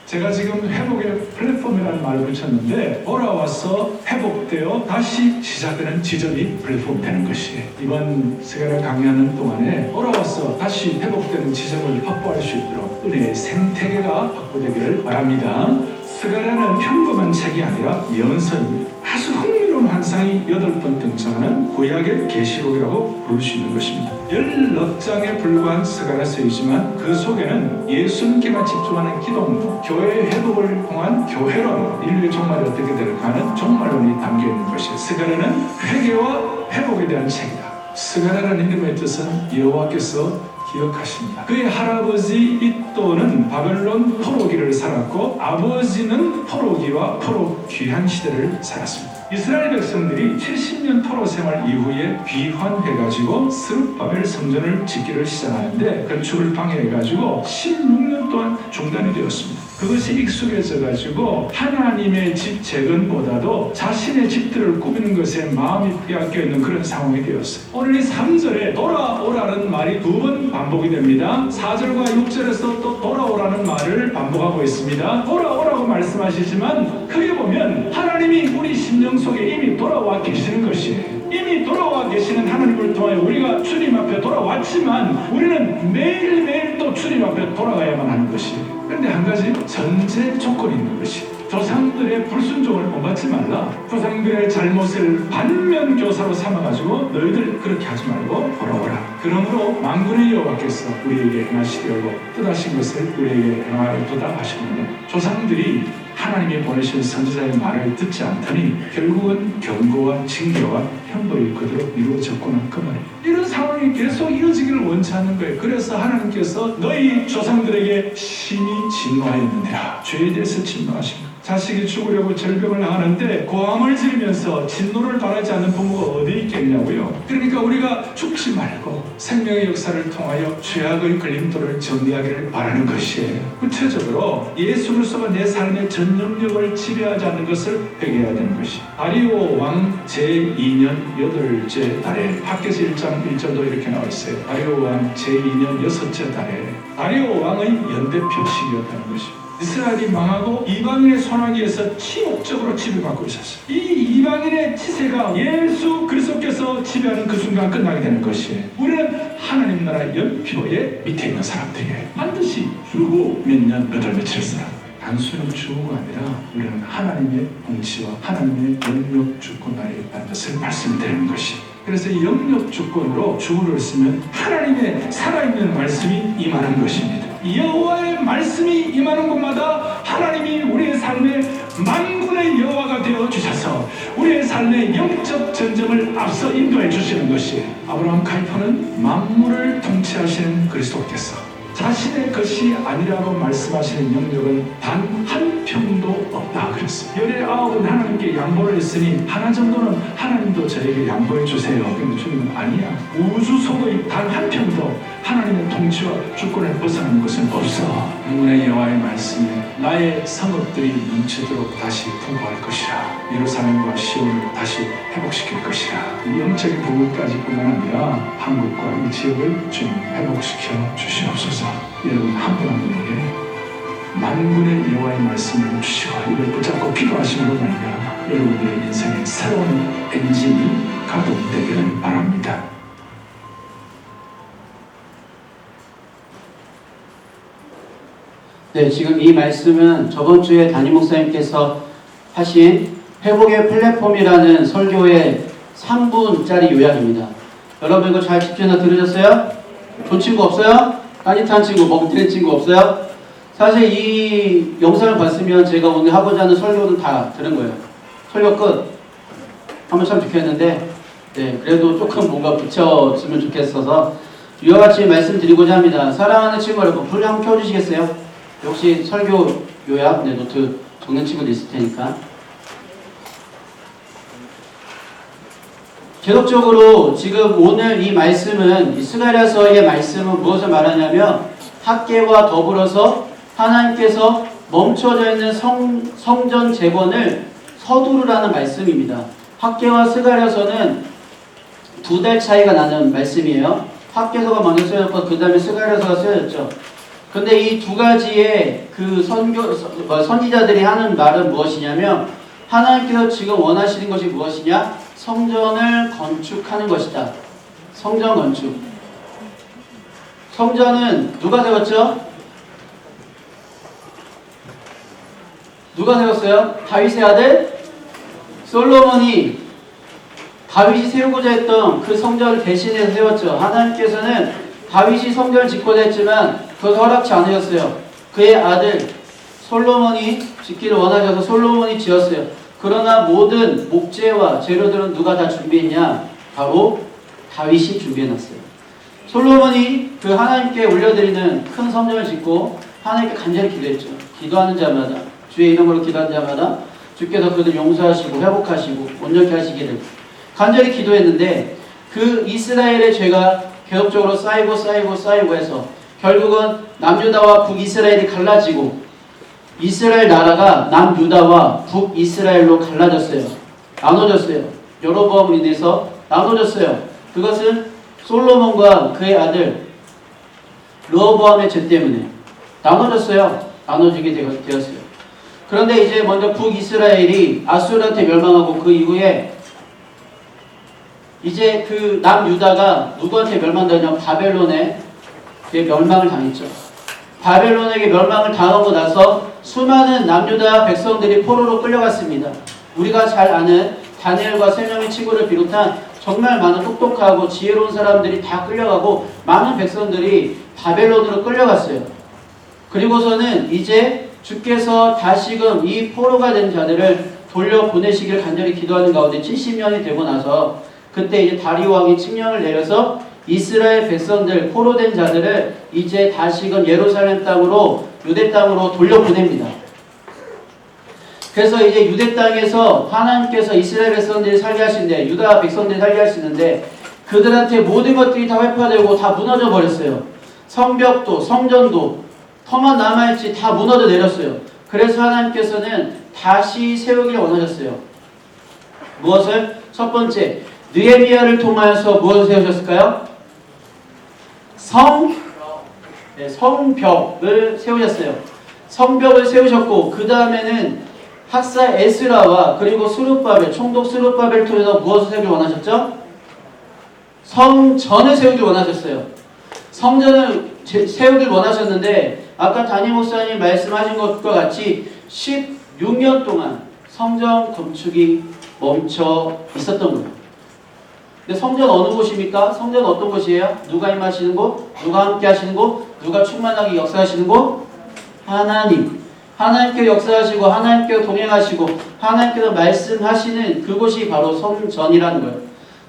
제가 지금 회복의 플랫폼이라는 말을 붙였는데 돌아와서 회복되어 다시 시작되는 지점이 플랫폼되는 것이에요. 이번 스가랴 강의하는 동안에 돌아와서 다시 회복되는 지점을 확보할 수 있도록 은혜의 생태계가 확보되기를 바랍니다. 스가랴는 평범한 책이 아니라 예언서입니다. 아주 흥미로운 환상이 8번 등장하는 구약의 계시록이라고 부를 수 있는 것입니다. 16장에 불과한 스가랴서이지만 그 속에는 예수님께만 집중하는 기독론, 교회 회복을 통한 교회론, 인류의 종말이 어떻게 될까 하는 종말론이 담겨있는 것이에요. 스가랴는 회개와 회복에 대한 책이다. 스가랴라는 이름의 뜻은 여호와께서 기억하십니다. 그의 할아버지 잇도는 바벨론 포로기를 살았고 아버지는 포로기와 포로 귀환 시대를 살았습니다. 이스라엘 백성들이 70년 포로 생활 이후에 귀환해가지고 스룹바벨 성전을 짓기를 시작하는데 건축을 방해해가지고 16년 동안 중단이 되었습니다. 그것이 익숙해져가지고 하나님의 집 재건보다도 자신의 집들을 꾸미는 것에 마음이 빼앗겨 있는 그런 상황이 되었어요. 오늘 이 3절에 돌아오라는 말이 2번 반복이 됩니다. 4절과 6절에서 또 돌아오라는 말을 반복하고 있습니다. 돌아오라고 말씀하시지만 크게 보면 하나님이 우리 심령 속에 이미 돌아와 계시는 것이에요. 이미 돌아와 계시는 하나님을 통하여 우리가 주님 앞에 돌아왔지만 우리는 매일매일 또 주님 앞에 돌아가야만 하는 것이에요. 그런데 한 가지 전제 조건이 있는 것이 조상들의 불순종을 본받지 말라. 조상들의 잘못을 반면교사로 삼아가지고 너희들 그렇게 하지 말고 돌아오라. 그러므로 만군의 여호와께서 우리에게 행하시려고 뜻하신 것을 우리에게 행하였도다 하시는데 조상들이 하나님이 보내신 선지자의 말을 듣지 않더니 결국은 경고와 징계와 형벌이 그대로 이루어졌구나 그 말이에요. 이런 상황이 계속 이어지기를 원치 않는 거예요. 그래서 하나님께서 너희 조상들에게 심히 진노하였느니라. 죄에 대해서 진노하십니다. 자식이 죽으려고 절병을 하는데 고함을 지르면서 진노를 바라지 않는 부모가 어디 있겠냐고요. 그러니까 우리가 죽지 말고 생명의 역사를 통하여 죄악의 걸림돌을 정리하기를 바라는 것이에요. 구체적으로 예수 그리스도가 내 삶의 전 영역을 지배하지 않는 것을 회개해야 되는 것이. 다리오 왕 제2년 8째 달에 밖에서 1장 1절도 이렇게 나와 있어요. 다리오 왕 제2년 6째 달에 다리오 왕의 연대 표식이었다는 것입니다. 이스라엘이 망하고 이방인의 손아귀에서 치욕적으로 지배받고 있었어요. 이 이방인의 치세가 예수 그리스도께서 지배하는 그 순간 끝나게 되는 것이에요. 우리는 하나님 나라 연표의 밑에 있는 사람들이에요. 반드시 주고 몇 년, 몇 월, 며칠 사람. 단순히 주고가 아니라 우리는 하나님의 통치와 하나님의 영역 주권 아래에 있다는 것을 말씀드리는 것이. 그래서 이 영역 주권으로 주어를 쓰면 하나님의 살아있는 말씀이 임하는 것입니다. 여호와의 말씀이 임하는 곳마다 하나님이 우리의 삶에 만군의 여호와가 되어 주셔서 우리의 삶의 영적 전쟁을 앞서 인도해 주시는 것이. 아브라함 칼퍼는 만물을 통치하시는 그리스도께서 자신의 것이 아니라고 말씀하시는 영역은 단 한 평도 없다 그랬어요. 19은 하나님께 양보를 했으니 하나 정도는 하나님도 저에게 양보해 주세요. 근데 주님은 아니야. 우주 속의 단 한 평도 하나님의 통치와 주권을 벗어나는 것은 없어. 만군의 여호와의 말씀에 나의 성읍들이 넘치도록 다시 풍부할 것이라. 예루살렘과 시온을 다시 회복시킬 것이라. 영적인 부분까지뿐만 아니라 한국과 이 지역을 주님 회복시켜 주시옵소서. 여러분 한 분 한 분에게 만군의 여호와의 말씀을 주시고 이걸 붙잡고 기도하심으로 말미암아 여러분들의 인생에 새로운 엔진이 가동되기를 바랍니다. 네, 지금 이 말씀은 저번 주에 담임 목사님께서 하신 회복의 플랫폼이라는 설교의 3분짜리 요약입니다. 여러분 이거 잘 집중해서 들으셨어요? 좋은 친구 없어요? 따뜻한 친구, 멍때린 친구 없어요? 사실 이 영상을 봤으면 제가 오늘 하고자 하는 설교는 다 들은 거예요. 설교 끝. 하면 참 좋겠는데 네, 그래도 조금 뭔가 붙여주면 좋겠어서 이와 같이 말씀드리고자 합니다. 사랑하는 친구 여러분, 불 한번 켜주시겠어요? 역시 설교 요약, 네, 노트 적는 친구도 있을 테니까. 계속적으로 지금 오늘 이 말씀은, 이 스가랴서의 말씀은 무엇을 말하냐면 학계와 더불어서 하나님께서 멈춰져 있는 성전 재건을 서두르라는 말씀입니다. 학개와 스가랴서는 2달 차이가 나는 말씀이에요. 학개서가 먼저 쓰여졌고 그 다음에 스가랴서가 쓰여졌죠. 근데 이 두 가지의 그 선지자들이 하는 말은 무엇이냐면 하나님께서 지금 원하시는 것이 무엇이냐? 성전을 건축하는 것이다. 성전 건축. 성전은 누가 세웠죠? 누가 세웠어요? 다윗의 아들 솔로몬이 다윗이 세우고자 했던 그 성전을 대신해서 세웠죠. 하나님께서는 다윗이 성전을 짓고자 했지만 그것 허락치 않으셨어요. 그의 아들 솔로몬이 짓기를 원하셔서 솔로몬이 지었어요. 그러나 모든 목재와 재료들은 누가 다 준비했냐? 바로 다윗이 준비해놨어요. 솔로몬이 그 하나님께 올려드리는 큰 성전을 짓고 하나님께 간절히 기도했죠. 기도하는 자마다 주의 이름으로 기도하는 자마다 주께서 그들 용서하시고 회복하시고 온전케 하시기를 간절히 기도했는데 그 이스라엘의 죄가 계속적으로 쌓이고 해서 결국은 남유다와 북이스라엘이 갈라지고 이스라엘 나라가 남유다와 북이스라엘로 갈라졌어요. 나눠졌어요. 여로보암으로 인해서 나눠졌어요. 그것은 솔로몬과 그의 아들 르호보암의 죄 때문에 나눠졌어요. 나눠지게 되었어요. 그런데 이제 먼저 북이스라엘이 아수르한테 멸망하고 그 이후에 이제 그 남유다가 누구한테 멸망당했냐면 바벨론에 멸망을 당했죠. 바벨론에게 멸망을 당하고 나서 수많은 남유다 백성들이 포로로 끌려갔습니다. 우리가 잘 아는 다니엘과 세 명의 친구를 비롯한 정말 많은 똑똑하고 지혜로운 사람들이 다 끌려가고 많은 백성들이 바벨론으로 끌려갔어요. 그리고서는 이제 주께서 다시금 이 포로가 된 자들을 돌려보내시길 간절히 기도하는 가운데 70년이 되고 나서 그때 이제 다리오 왕이 칙령을 내려서 이스라엘 백성들 포로된 자들을 이제 다시금 예루살렘 땅으로 유대 땅으로 돌려보냅니다. 그래서 이제 유대 땅에서 하나님께서 이스라엘 백성들이 살게 하시는데 유다 백성들이 살게 하시는데 그들한테 모든 것들이 다 회파되고 다 무너져 버렸어요. 성벽도 성전도 터만 남아있지 다 무너져 내렸어요. 그래서 하나님께서는 다시 세우기를 원하셨어요. 무엇을? 첫 번째 느헤미야를 통하여서 무엇을 세우셨을까요? 성벽을 세우셨어요. 성벽을 세우셨고 그 다음에는 학사 에스라와 그리고 스룹바벨 총독 스룹바벨을 통해서 무엇을 세우길 원하셨죠? 성전을 세우길 원하셨어요. 성전을 세우길 원하셨는데 아까 담임 목사님 말씀하신 것과 같이 16년 동안 성전 건축이 멈춰 있었던 거예요. 근데 성전 어느 곳입니까? 성전 어떤 곳이에요? 누가 임하시는 곳? 누가 함께 하시는 곳? 누가 충만하게 역사하시는 곳? 하나님. 하나님께 역사하시고 하나님께 동행하시고 하나님께서 말씀하시는 그곳이 바로 성전이라는 거예요.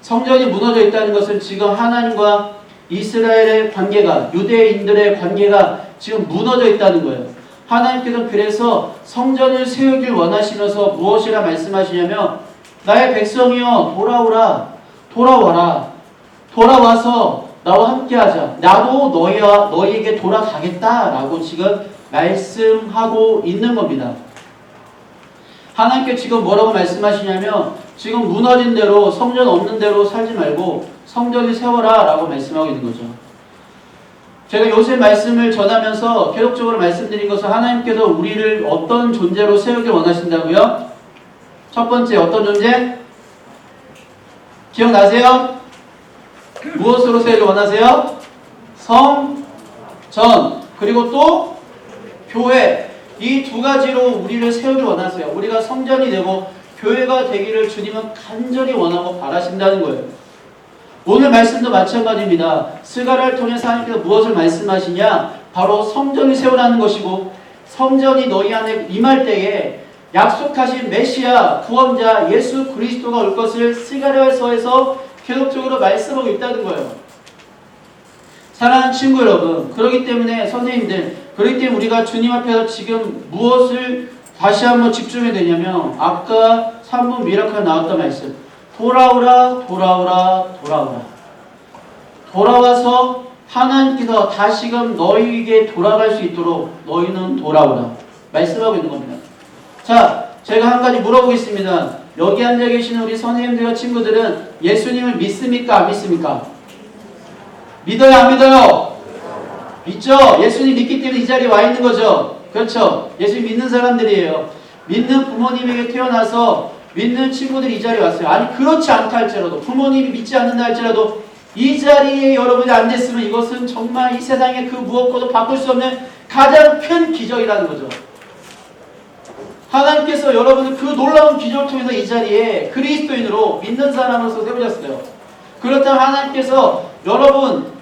성전이 무너져 있다는 것은 지금 하나님과 이스라엘의 관계가 유대인들의 관계가 지금 무너져 있다는 거예요. 하나님께서는 그래서 성전을 세우길 원하시면서 무엇이라 말씀하시냐면 나의 백성이여 돌아와라. 돌아와서 나와 함께하자. 나도 너희에게 돌아가겠다라고 지금 말씀하고 있는 겁니다. 하나님께 지금 뭐라고 말씀하시냐면 지금 무너진 대로 성전 없는 대로 살지 말고 성전을 세워라 라고 말씀하고 있는 거죠. 제가 요새 말씀을 전하면서 계속적으로 말씀드린 것은 하나님께서 우리를 어떤 존재로 세우길 원하신다고요? 첫 번째 어떤 존재? 기억나세요? 무엇으로 세우길 원하세요? 성전 그리고 또 교회 이 두 가지로 우리를 세우길 원하세요. 우리가 성전이 되고 교회가 되기를 주님은 간절히 원하고 바라신다는 거예요. 오늘 말씀도 마찬가지입니다. 스가랴를 통해서 하나님께서 무엇을 말씀하시냐? 바로 성전을 세우라는 것이고 성전이 너희 안에 임할 때에 약속하신 메시아 구원자 예수 그리스도가 올 것을 스가랴서에서 계속적으로 말씀하고 있다는 거예요. 사랑하는 친구 여러분, 그렇기 때문에 선생님들, 그렇기 때문에 우리가 주님 앞에서 지금 무엇을 다시 한번 집중해야 되냐면 아까 3분 미라클 나왔던 말씀 돌아와서 하나님께서 다시금 너희에게 돌아갈 수 있도록 너희는 돌아오라. 말씀하고 있는 겁니다. 자, 제가 한 가지 물어보겠습니다. 여기 앉아 계시는 우리 선생님들과 친구들은 예수님을 믿습니까? 안 믿습니까? 믿어요? 안 믿어요? 믿죠? 예수님 믿기 때문에 이 자리에 와 있는 거죠. 그렇죠? 예수님 믿는 사람들이에요. 믿는 부모님에게 태어나서 믿는 친구들이 이 자리에 왔어요. 아니 그렇지 않다 할지라도, 부모님이 믿지 않는다 할지라도 이 자리에 여러분이 앉았으면 이것은 정말 이 세상에 그 무엇과도 바꿀 수 없는 가장 큰 기적이라는 거죠. 하나님께서 여러분을 그 놀라운 기적을 통해서 이 자리에 그리스도인으로 믿는 사람으로서 세우셨어요. 그렇다면 하나님께서 여러분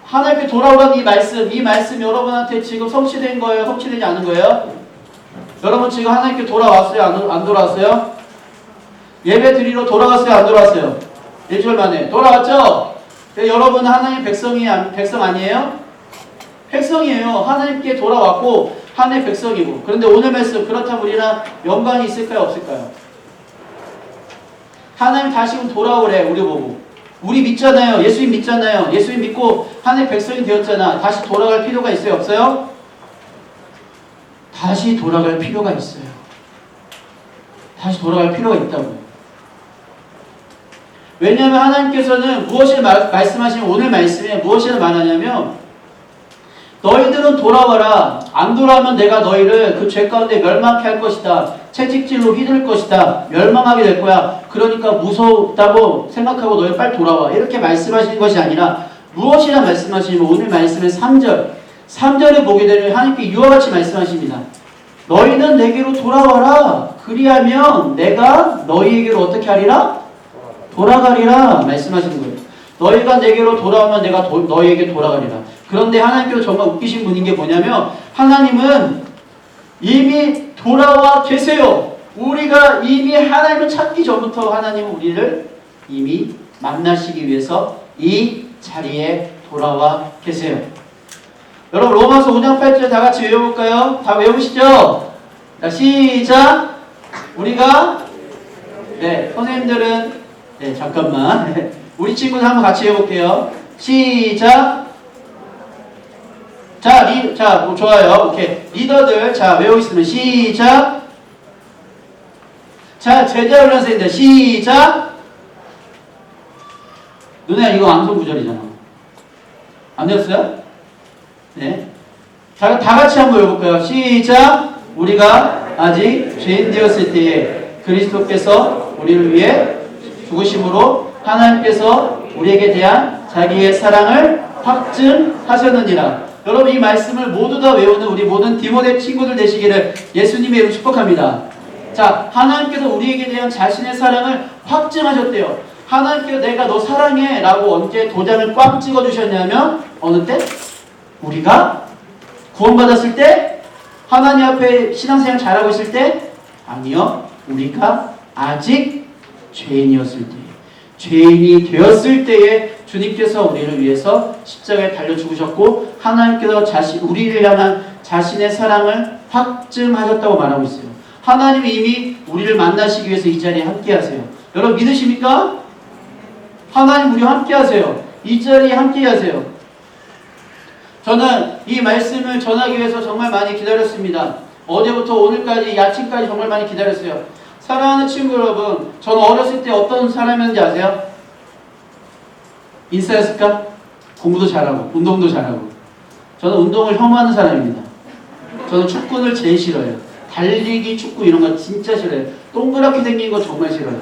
하나님께 돌아오라는 이 말씀 여러분한테 지금 성취된 거예요? 성취되지 않은 거예요? 여러분 지금 하나님께 돌아왔어요? 안 돌아왔어요? 예배 드리러 돌아왔어요? 안 돌아왔어요? 일주일 만에 돌아왔죠? 여러분은 하나님 백성 아니에요? 백성이에요. 하나님께 돌아왔고 하나님의 백성이고. 그런데 오늘 말씀 그렇다면 우리는 영광이 있을까요? 없을까요? 하나님 다시금 돌아오래 우리 보고. 우리 믿잖아요. 예수님 믿잖아요. 예수님 믿고 하나님의 백성이 되었잖아. 다시 돌아갈 필요가 있어요? 없어요? 다시 돌아갈 필요가 있어요. 다시 돌아갈 필요가 있다고요. 왜냐하면 하나님께서는 무엇을 말씀하시면 오늘 말씀에 무엇을 말하냐면 너희들은 돌아와라. 안 돌아오면 내가 너희를 그 죄 가운데 멸망케 할 것이다. 채찍질로 휘둘 것이다. 멸망하게 될 거야. 그러니까 무섭다고 생각하고 너희 빨리 돌아와. 이렇게 말씀하시는 것이 아니라 무엇이라 말씀하시냐면 오늘 말씀의 3절에 보게 되면 하나님께 이와 같이 말씀하십니다. 너희는 내게로 돌아와라. 그리하면 내가 너희에게로 어떻게 하리라? 돌아가리라 말씀하시는 거예요. 너희가 내게로 돌아오면 내가 너희에게 돌아가리라. 그런데 하나님께서 정말 웃기신 분인 게 뭐냐면 하나님은 이미 돌아와 계세요. 우리가 이미 하나님을 찾기 전부터 하나님은 우리를 이미 만나시기 위해서 이 자리에 돌아와 계세요. 여러분 로마서 5장 8절 다 같이 외워볼까요? 다 외우시죠? 자 시작. 우리가 선생님들은 잠깐만 우리 친구들 한번 같이 해볼게요. 시작. 자, 좋아요. 오케이. 리더들, 자, 외우겠습니다. 시작. 자, 제자 훈련생입니다. 시작. 누나, 이거 암송 구절이잖아. 안 되었어요? 네. 자, 다 같이 한번 외워볼까요? 시작. 우리가 아직 죄인 되었을 때에 그리스도께서 우리를 위해 죽으심으로 하나님께서 우리에게 대한 자기의 사랑을 확증하셨느니라. 여러분 이 말씀을 모두 다 외우는 우리 모든 디모데 친구들 되시기를 예수님의 이름으로 축복합니다. 자, 하나님께서 우리에게 대한 자신의 사랑을 확증하셨대요. 하나님께서 내가 너 사랑해 라고 언제 도장을 꽉 찍어주셨냐면 어느 때? 우리가 구원받았을 때? 하나님 앞에 신앙생활 잘하고 있을 때? 아니요. 우리가 아직 죄인이었을 때, 죄인이 되었을 때에 주님께서 우리를 위해서 십자가에 달려 죽으셨고 하나님께서 우리를 향한 자신의 사랑을 확증하셨다고 말하고 있어요. 하나님이 이미 우리를 만나시기 위해서 이 자리에 함께 하세요. 여러분 믿으십니까? 하나님 우리와 함께 하세요. 이 자리에 함께 하세요. 저는 이 말씀을 전하기 위해서 정말 많이 기다렸습니다. 어제부터 오늘까지 아침까지 정말 많이 기다렸어요. 사랑하는 친구 여러분, 저는 어렸을 때 어떤 사람이었는지 아세요? 인싸였을까? 공부도 잘하고 운동도 잘하고. 저는 운동을 혐오하는 사람입니다. 저는 축구를 제일 싫어요. 달리기, 축구 이런 거 진짜 싫어요. 동그랗게 생긴 거 정말 싫어요.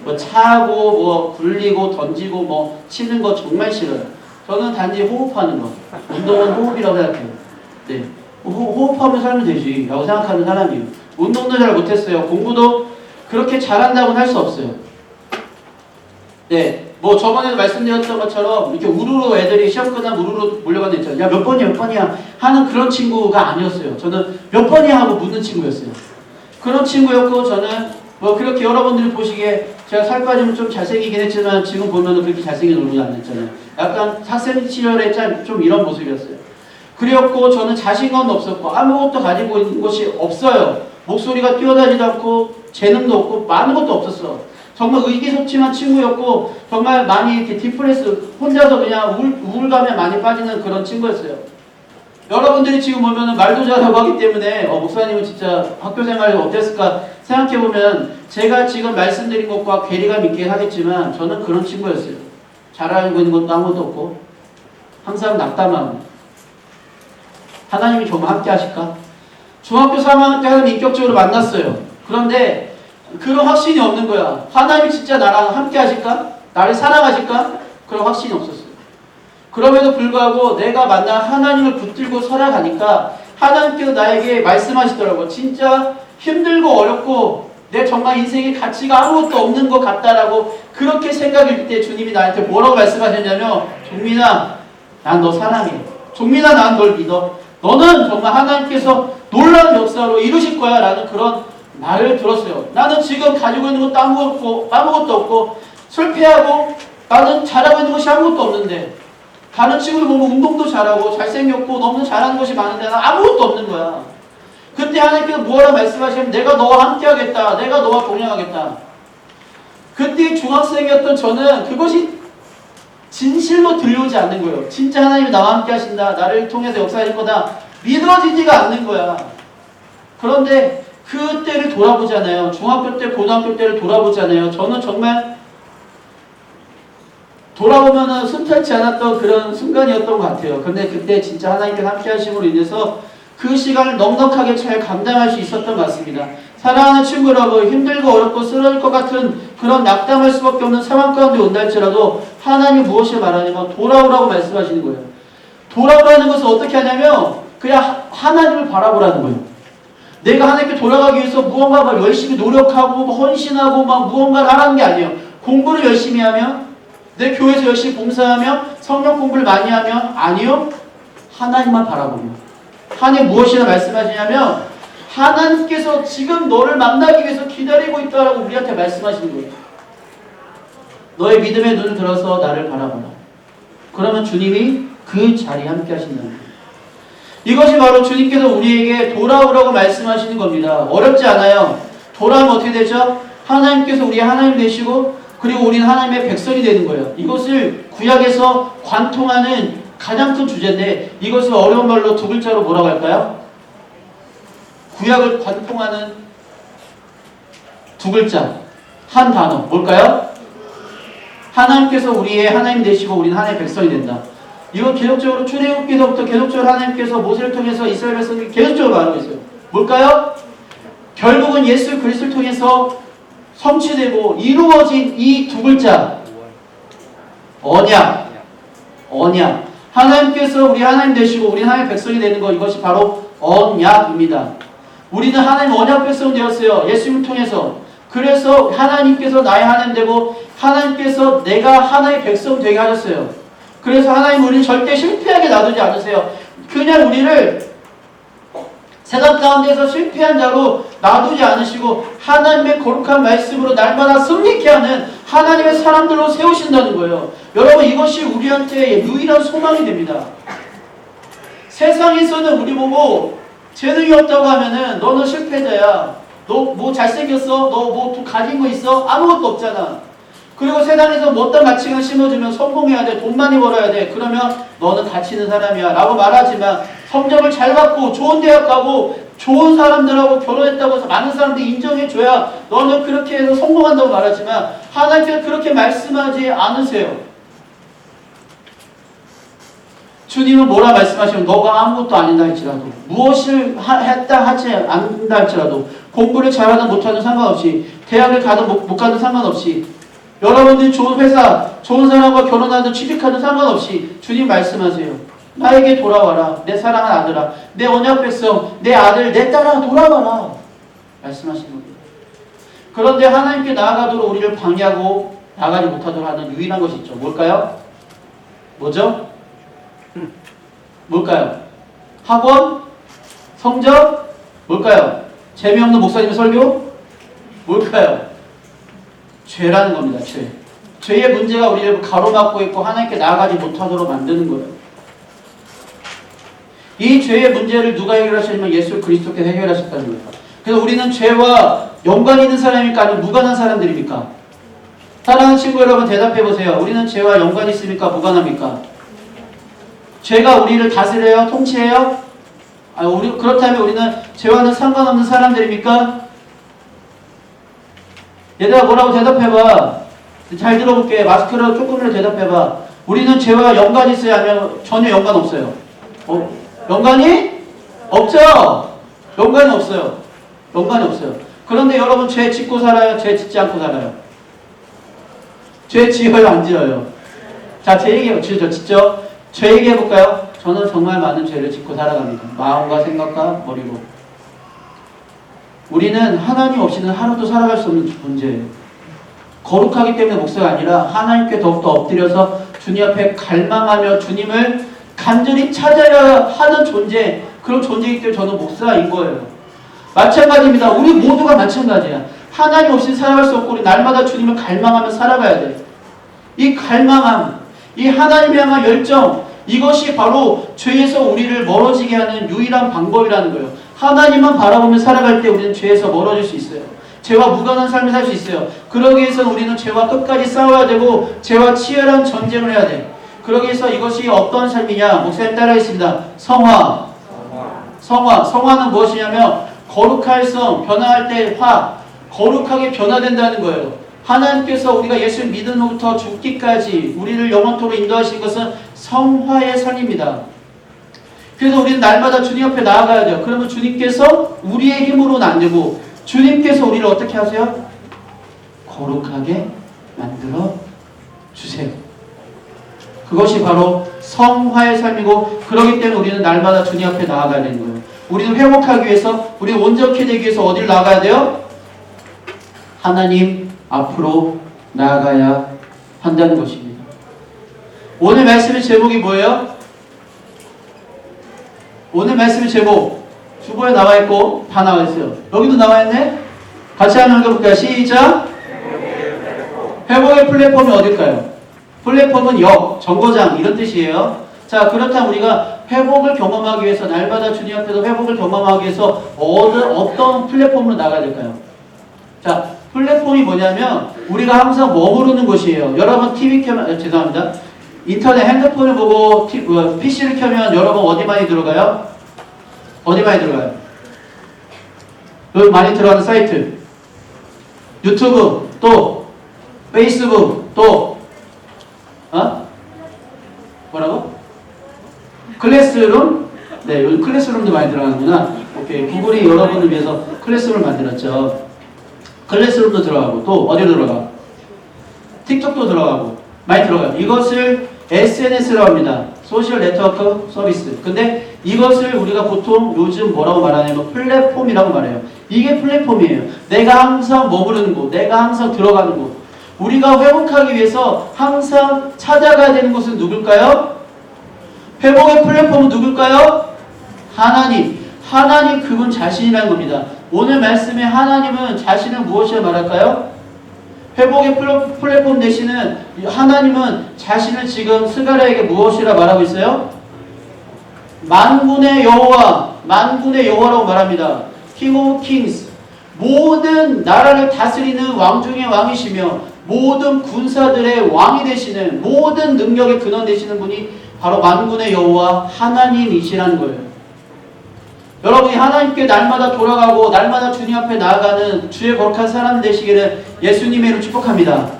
뭐 차고 뭐 굴리고 던지고 뭐 치는 거 정말 싫어요. 저는 단지 호흡하는 거. 운동은 호흡이라고 생각해요. 네. 호흡하면 살면 되지 라고 생각하는 사람이에요. 운동도 잘 못했어요. 공부도 그렇게 잘한다고는 할 수 없어요. 네. 뭐 저번에도 말씀드렸던 것처럼 이렇게 우르르 애들이 시험 끝나면 우르르 몰려가는 애 있잖아요. 야, 몇 번이야 하는 그런 친구가 아니었어요. 저는 몇 번이야 하고 묻는 친구였어요. 그런 친구였고 저는 뭐 그렇게 여러분들이 보시기에 제가 살 빠지면 좀 잘생기긴 했지만 지금 보면은 그렇게 잘생긴 얼굴이 안 됐잖아요. 약간 학생 시절에 좀 이런 모습이었어요. 그랬고 저는 자신감도 없었고 아무것도 가지고 있는 것이 없어요. 목소리가 뛰어나지도 않고 재능도 없고 많은 것도 없었어. 정말 의기소침한 친구였고 정말 많이 이렇게 디프레스 혼자서 그냥 우울감에 많이 빠지는 그런 친구였어요. 여러분들이 지금 보면은 말도 잘하고 하기 때문에 목사님은 진짜 학교 생활이 어땠을까 생각해보면 제가 지금 말씀드린 것과 괴리감 있게 하겠지만 저는 그런 친구였어요. 잘 알고 있는 것도 아무것도 없고 항상 낙담하고. 하나님이 정말 함께 하실까? 중학교 3학년 때 하나님 인격적으로 만났어요. 그런데 그런 확신이 없는 거야. 하나님이 진짜 나랑 함께 하실까? 나를 사랑하실까? 그런 확신이 없었어요. 그럼에도 불구하고 내가 만난 하나님을 붙들고 살아가니까 하나님께서 나에게 말씀하시더라고요. 진짜 힘들고 어렵고 내 정말 인생에 가치가 아무것도 없는 것 같다라고 그렇게 생각일 때 주님이 나한테 뭐라고 말씀하셨냐면 종민아, 난 너 사랑해. 종민아, 난 널 믿어. 너는 정말 하나님께서 놀라운 역사로 이루실 거야 라는 그런 말을 들었어요. 나는 지금 가지고 있는 것도 아무것도 없고 실패하고 나는 잘하고 있는 것이 아무것도 없는데 다른 친구들 보면 운동도 잘하고 잘생겼고 너무 잘하는 것이 많은데 난 아무것도 없는 거야. 그때 하나님께서 뭐라 말씀하시면 내가 너와 함께 하겠다. 내가 너와 동행하겠다. 그때 중학생이었던 저는 그것이 진실로 들려오지 않는 거예요. 진짜 하나님이 나와 함께 하신다. 나를 통해서 역사하실 거다. 믿어지지가 않는 거야. 그런데 그때를 돌아보잖아요. 중학교 때, 고등학교 때를 돌아보잖아요. 저는 정말 돌아보면은 순탄치 않았던 그런 순간이었던 것 같아요. 근데 그때 진짜 하나님께서 함께 하심으로 인해서 그 시간을 넉넉하게 잘 감당할 수 있었던 것 같습니다. 사랑하는 친구 여러분, 힘들고 어렵고 쓰러질 것 같은 그런 낙담할 수밖에 없는 상황 가운데 온다 할지라도 하나님이 무엇을 말하냐면 돌아오라고 말씀하시는 거예요. 돌아오라는 것은 어떻게 하냐면 그냥 하나님을 바라보라는 거예요. 내가 하나님께 돌아가기 위해서 무언가 막 열심히 노력하고 헌신하고 막 무언가를 하라는 게 아니에요. 공부를 열심히 하면 내 교회에서 열심히 봉사하며 성경 공부를 많이 하면 아니요. 하나님만 바라보며 하나님 무엇이나 말씀하시냐면 하나님께서 지금 너를 만나기 위해서 기다리고 있다라고 우리한테 말씀하시는 거예요. 너의 믿음의 눈을 들어서 나를 바라보라. 그러면 주님이 그 자리에 함께 하신다는 거예요. 이것이 바로 주님께서 우리에게 돌아오라고 말씀하시는 겁니다. 어렵지 않아요. 돌아오면 어떻게 되죠? 하나님께서 우리의 하나님 되시고 그리고 우리는 하나님의 백성이 되는 거예요. 이것을 구약에서 관통하는 가장 큰 주제인데 이것을 어려운 말로 두 글자로 뭐라고 할까요? 구약을 관통하는 두 글자 한 단어 뭘까요? 하나님께서 우리의 하나님 되시고 우리는 하나님의 백성이 된다. 이거 계속적으로 출애굽기서부터 계속적으로 하나님께서 모세를 통해서 이스라엘 백성이 계속적으로 말하고 있어요. 뭘까요? 결국은 예수 그리스도를 통해서 성취되고 이루어진 이 두 글자 언약. 하나님께서 우리 하나님 되시고 우리 하나님의 백성이 되는 것 이것이 바로 언약입니다. 우리는 하나님 언약 백성 되었어요. 예수님을 통해서. 그래서 하나님께서 나의 하나님 되고 하나님께서 내가 하나님의 백성 되게 하셨어요. 그래서 하나님 우리는 절대 실패하게 놔두지 않으세요. 그냥 우리를 세상 가운데서 실패한 자로 놔두지 않으시고 하나님의 거룩한 말씀으로 날마다 승리케 하는 하나님의 사람들로 세우신다는 거예요. 여러분 이것이 우리한테 유일한 소망이 됩니다. 세상에서는 우리 보고 재능이 없다고 하면은 너는 실패자야. 너 뭐 잘생겼어? 너 뭐 가진 거 있어? 아무것도 없잖아. 그리고 세상에서 뭐 어떤 가치관 심어주면 성공해야 돼. 돈 많이 벌어야 돼. 그러면 너는 가치 있는 사람이야 라고 말하지만 성적을 잘 받고 좋은 대학 가고 좋은 사람들하고 결혼했다고 해서 많은 사람들이 인정해줘야 너는 그렇게 해서 성공한다고 말하지만 하나님께서 그렇게 말씀하지 않으세요. 주님은 뭐라 말씀하시면 너가 아무것도 아니다 할지라도 무엇을 했다 하지 않는다 할지라도 공부를 잘하든 못하든 상관없이 대학을 가든 못 가든 상관없이 여러분들이 좋은 회사 좋은 사람과 결혼하든 취직하든 상관없이 주님 말씀하세요. 나에게 돌아와라. 내 사랑하는 아들아. 내 언약 백성 내 아들 내 딸아 돌아와라. 말씀하시는 겁니다. 그런데 하나님께 나아가도록 우리를 방해하고 나가지 못하도록 하는 유일한 것이 있죠. 뭘까요? 뭐죠? 뭘까요? 학원? 성적? 뭘까요? 재미없는 목사님의 설교? 뭘까요? 죄라는 겁니다. 죄. 죄의 문제가 우리를 가로막고 있고 하나님께 나아가지 못하도록 만드는 거예요. 이 죄의 문제를 누가 해결하셨냐면 예수 그리스도께서 해결하셨다는 거예요. 그래서 우리는 죄와 연관이 있는 사람입니까? 아니면 무관한 사람들입니까? 사랑하는 친구 여러분 대답해 보세요. 우리는 죄와 연관이 있습니까? 무관합니까? 죄가 우리를 다스려요? 통치해요? 그렇다면 우리는 죄와는 상관없는 사람들입니까? 얘들아 뭐라고 대답해봐. 잘 들어볼게. 마스크로 조금이라도 대답해봐. 우리는 죄와 연관이 있어요? 아니면 전혀 연관 없어요? 연관이 없죠? 연관이 없어요. 연관이 없어요. 그런데 여러분 죄 짓고 살아요? 죄 짓지 않고 살아요? 죄 지어요? 안 지어요? 자, 제 얘기해요. 짓죠? 죄 얘기해볼까요? 저는 정말 많은 죄를 짓고 살아갑니다. 마음과 생각과 머리로. 우리는 하나님 없이는 하루도 살아갈 수 없는 존재예요. 거룩하기 때문에 목사가 아니라 하나님께 더욱더 엎드려서 주님 앞에 갈망하며 주님을 간절히 찾아야 하는 존재, 그런 존재이기 때문에 저는 목사인 거예요. 마찬가지입니다. 우리 모두가 마찬가지야. 하나님 없이 살아갈 수 없고 우리 날마다 주님을 갈망하며 살아가야 돼. 이 갈망함, 이 하나님을 향한 열정, 이것이 바로 죄에서 우리를 멀어지게 하는 유일한 방법이라는 거예요. 하나님만 바라보며 살아갈 때 우리는 죄에서 멀어질 수 있어요. 죄와 무관한 삶을 살 수 있어요. 그러기 위해서는 우리는 죄와 끝까지 싸워야 되고 죄와 치열한 전쟁을 해야 돼. 그러기 위해서 이것이 어떤 삶이냐? 목사님 따라하겠습니다. 성화. 성화는 무엇이냐면 거룩할 성, 변화할 때 화, 거룩하게 변화된다는 거예요. 하나님께서 우리가 예수를 믿은 후부터 죽기까지 우리를 영원토록 인도하신 것은 성화의 삶입니다. 그래서 우리는 날마다 주님 앞에 나아가야 돼요. 그러면 주님께서 우리의 힘으로는 안 되고 주님께서 우리를 어떻게 하세요? 거룩하게 만들어 주세요. 그것이 바로 성화의 삶이고 그렇기 때문에 우리는 날마다 주님 앞에 나아가야 되는 거예요. 우리는 회복하기 위해서, 우리는 온전케 되기 위해서 어디를 나아가야 돼요? 하나님 앞으로 나아가야 한다는 것입니다. 오늘 말씀의 제목이 뭐예요? 오늘 말씀의 제목 주보에 나와 있고 다 나와 있어요. 여기도 나와 있네? 같이 한번 읽어볼까요? 시작! 회복의 플랫폼이 어딜까요? 플랫폼은 정거장 이런 뜻이에요. 자, 그렇다면 우리가 회복을 경험하기 위해서 날마다 주님 앞에서 회복을 경험하기 위해서 어떤 플랫폼으로 나가야 될까요? 자, 플랫폼이 뭐냐면 우리가 항상 머무르는 곳이에요. 여러분 TV 켜면 죄송합니다. 인터넷 핸드폰을 보고 PC를 켜면 여러분 어디 많이 들어가요? 어디 많이 들어가요? 여기 많이 들어가는 사이트 유튜브 또 페이스북 또 뭐라고? 클래스룸? 네, 요즘 클래스룸도 많이 들어가는구나. 오케이. 구글이 여러분을 위해서 클래스룸을 만들었죠. 클래스룸도 들어가고 또 어디로 들어가? 틱톡도 들어가고 많이 들어가요. 이것을 SNS라고 합니다. 소셜 네트워크 서비스. 근데 이것을 우리가 보통 요즘 뭐라고 말하냐면 플랫폼이라고 말해요. 이게 플랫폼이에요. 내가 항상 머무르는 곳, 내가 항상 들어가는 곳. 우리가 회복하기 위해서 항상 찾아가야 되는 곳은 누굴까요? 회복의 플랫폼은 누굴까요? 하나님. 하나님 그분 자신이라는 겁니다. 오늘 말씀에 하나님은 자신을 무엇이라 말할까요? 회복의 플랫폼 되시는 하나님은 자신을 지금 스가랴에게 무엇이라 말하고 있어요? 만군의 여호와, 만군의 여호와라고 말합니다. King of Kings. 모든 나라를 다스리는 왕 중의 왕이시며 모든 군사들의 왕이 되시는 모든 능력의 근원 되시는 분이 바로 만군의 여호와 하나님이시라는 거예요. 여러분이 하나님께 날마다 돌아가고 날마다 주님 앞에 나아가는 주의 거룩한 사람 되시기를 예수님의 이름으로 축복합니다.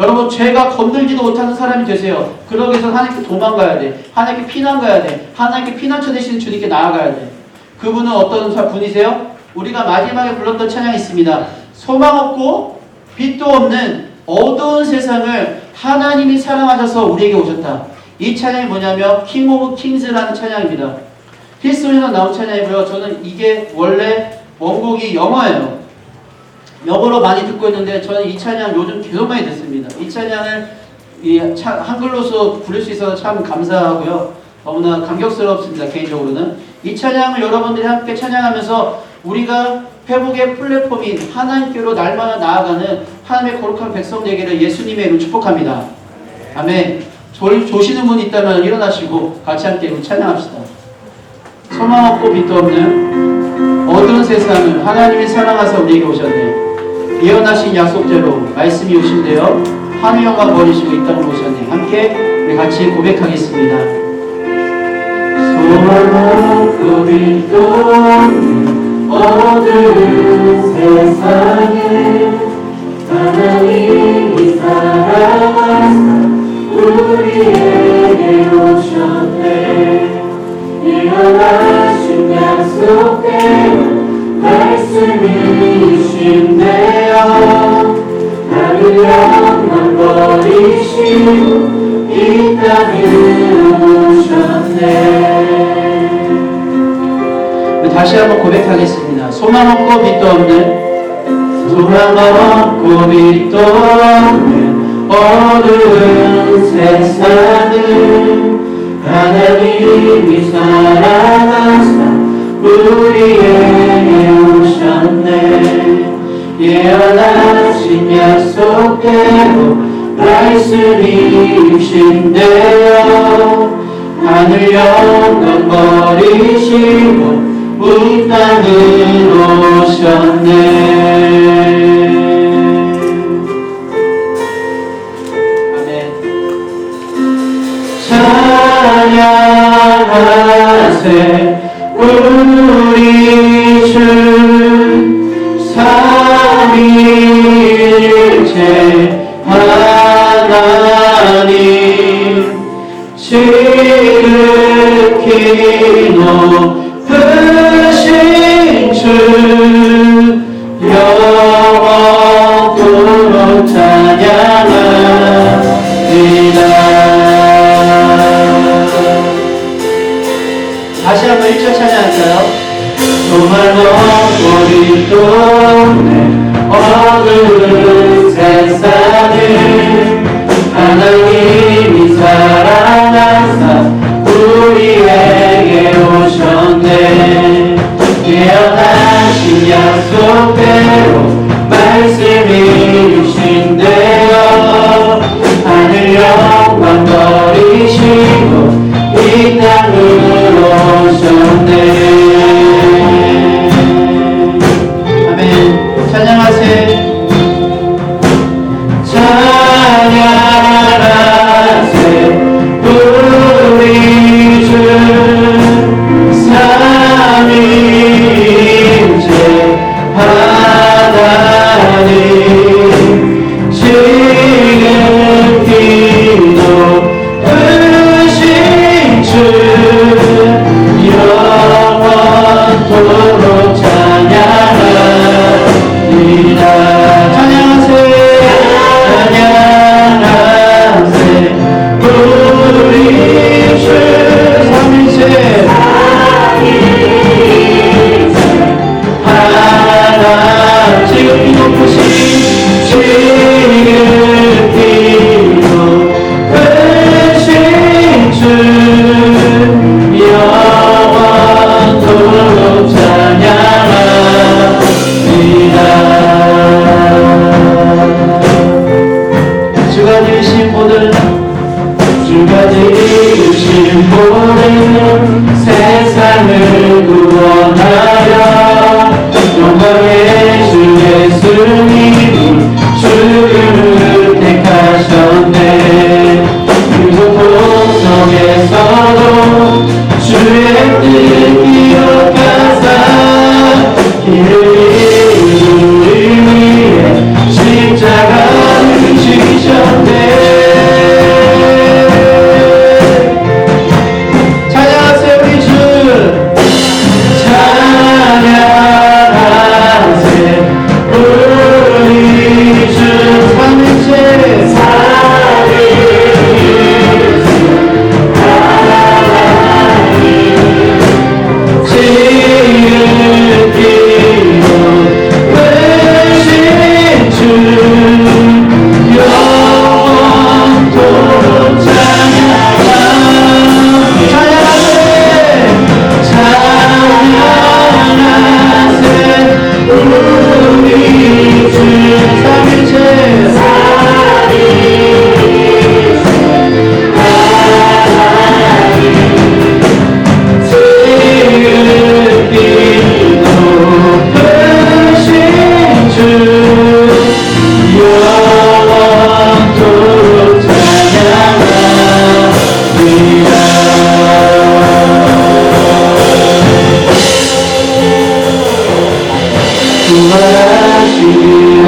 여러분 죄가 건들지도 못하는 사람이 되세요. 그러기 위해서 하나님께 도망가야 돼. 하나님께 피난 가야 돼. 하나님께 피난처 되시는 주님께 나아가야 돼. 그분은 어떤 분이세요? 우리가 마지막에 불렀던 찬양이 있습니다. 소망 없고 빛도 없는 어두운 세상을 하나님이 사랑하셔서 우리에게 오셨다. 이 찬양이 뭐냐면 킹 오브 킹스라는 찬양입니다. 히스토리에서 나온 찬양이고요. 저는 이게 원래 원곡이 영어예요. 영어로 많이 듣고 있는데 저는 이 찬양 요즘 계속 많이 듣습니다. 이 찬양을 한글로서 부를 수 있어서 참 감사하고요. 너무나 감격스럽습니다. 개인적으로는. 이 찬양을 여러분들이 함께 찬양하면서 우리가 회복의 플랫폼인 하나님께로 날마다 나아가는 하나님의 거룩한 백성 되기를 예수님의 이름으로 축복합니다. 아멘. 조시는 분이 있다면 일어나시고 같이 함께 찬양합시다. 소망 없고 빛도 없는 어두운 세상을 하나님이 사랑하사 우리에게 오셨네. 예언하신 약속대로 말씀이 오신대요. 하늘 영광 버리시고 이 땅으로 오셨네. 함께 우리 같이 고백하겠습니다. 소망없고 빛도 없는 어두운 세상에 하나님이 살아가사 우리에게 오셨네. 일어나신 약속대로 말씀이 이신대요. 나를 영원버리시고 이 땅으로 오셨네. 다시 한번 고백하겠습니다. 소망 없고 빛도 없는 어두운 세상을 하나님이 살아가사 우리에게 오셨네. 예언하신 약속대로 말씀이 이신대요. 하늘 영광 버리시고 이 땅으로 오셨네. 아멘. 찬양하세 우리 주 삼위일체 하나님 지극히 높으신 주 영원토록 찬양합니다. 다시 한번 1절 찬양할까요? 소망 없고 빛도 없는 어두운 세상을 하나님이 사랑하사 우리에게 오셨네. 예언하신 약속대로 말씀이 이신대요. 하늘 영광 버리시고 이 땅으로 오셨네. 아멘. 찬양하세. 찬양하세 우리 주 삼위일체 하나님 지극히 높으신 주 영원토록 찬양합니다. 찬양하세 찬양하세 우리 주 삼위일체 하나 지극히 높으신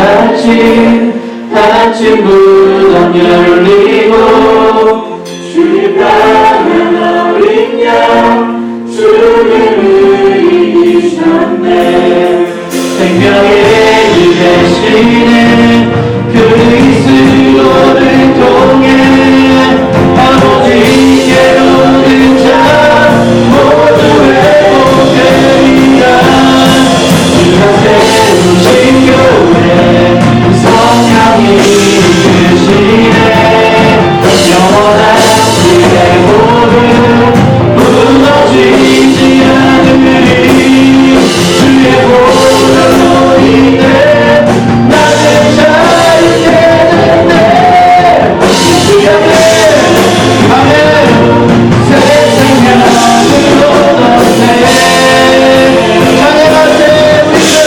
아침 아침 무덤 열리고 주님 따른 어린 양 주를 이기셨네 생명의 길 대신에 그리스도를 통해 아버지께 오는 자 모두 회복되리라 주가 세우신 교회 성령이 이끄시네 영원한 시대 모두 무너지지 않으리 주의 보혈로 인해 나는 자유케 됐네 주의 아멘 새 생명을 얻었네 찬양할 때 우리는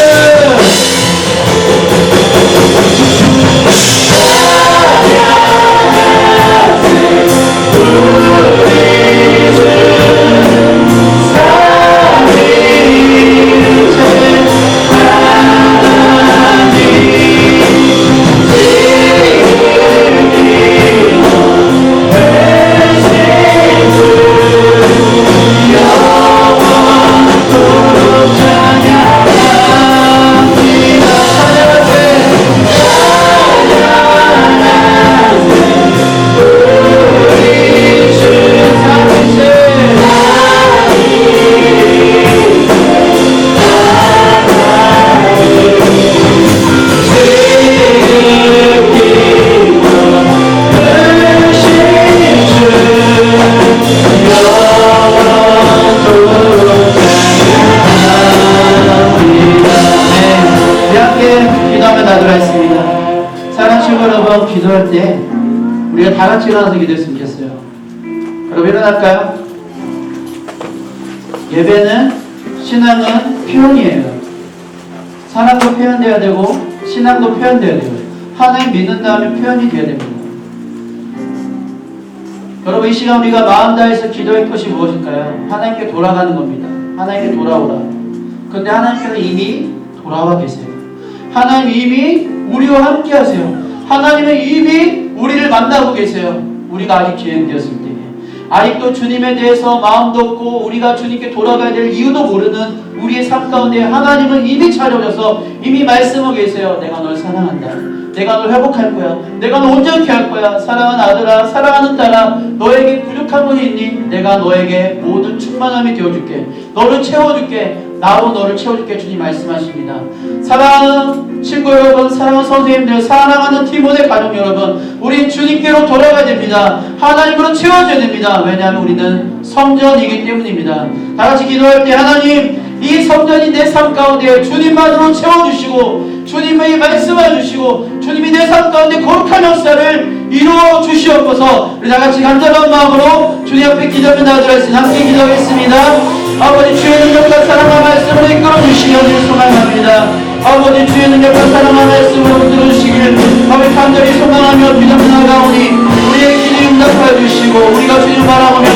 기도할 때 우리가 다 같이 일어나서 기도했으면 좋겠어요. 그럼 일어날까요? 예배는 신앙은 표현이에요. 사랑도 표현돼야 되고 신앙도 표현돼야 돼요. 하나님 믿는 다음에 표현이 돼야 됩니다. 여러분 이 시간 우리가 마음 다해서 기도할 것이 무엇일까요? 하나님께 돌아가는 겁니다. 하나님께 돌아오라. 근데 하나님께서 이미 돌아와 계세요. 하나님 이미 우리와 함께 하세요. 하나님은 이미 우리를 만나고 계세요. 우리가 아직 죄인되었을 때에 아직도 주님에 대해서 마음도 없고 우리가 주님께 돌아가야 될 이유도 모르는 우리의 삶 가운데 하나님은 이미 찾아오셔서 이미 말씀하고 계세요. 내가 널 사랑한다. 내가 널 회복할 거야. 내가 널 온전케 할 거야. 사랑하는 아들아, 사랑하는 딸아, 너에게 부족한 것이 있니? 내가 너에게 모든 충만함이 되어줄게. 너를 채워줄게. 나로 너를 채워줄게. 주님 말씀하십니다. 사랑하는 친구 여러분, 사랑하는 선생님들, 사랑하는 팀원의 가족 여러분, 우리 주님께로 돌아가야 됩니다. 하나님으로 채워져야 됩니다. 왜냐하면 우리는 성전이기 때문입니다. 다같이 기도할 때 하나님, 이 성전이 내 삶 가운데 주님만으로 채워주시고 주님의 말씀을 주시고 주님이 내 삶 가운데 거룩한 역사를 이루어 주시옵소서. 우리 다같이 간절한 마음으로 주님 앞에 기도하며 나아가겠습니다. 함께 기도하겠습니다. 아버지 주의 능력과 사랑과 말씀으로 이끌어 주시기를 소망합니다. 아버지 주의 능력과 사랑과 말씀으로 이끌어 주시기를 아버지 간절히 소망하며 기도하며 나아가오니 우리의 기도 응답하여 주시고 우리가 주님 바라보며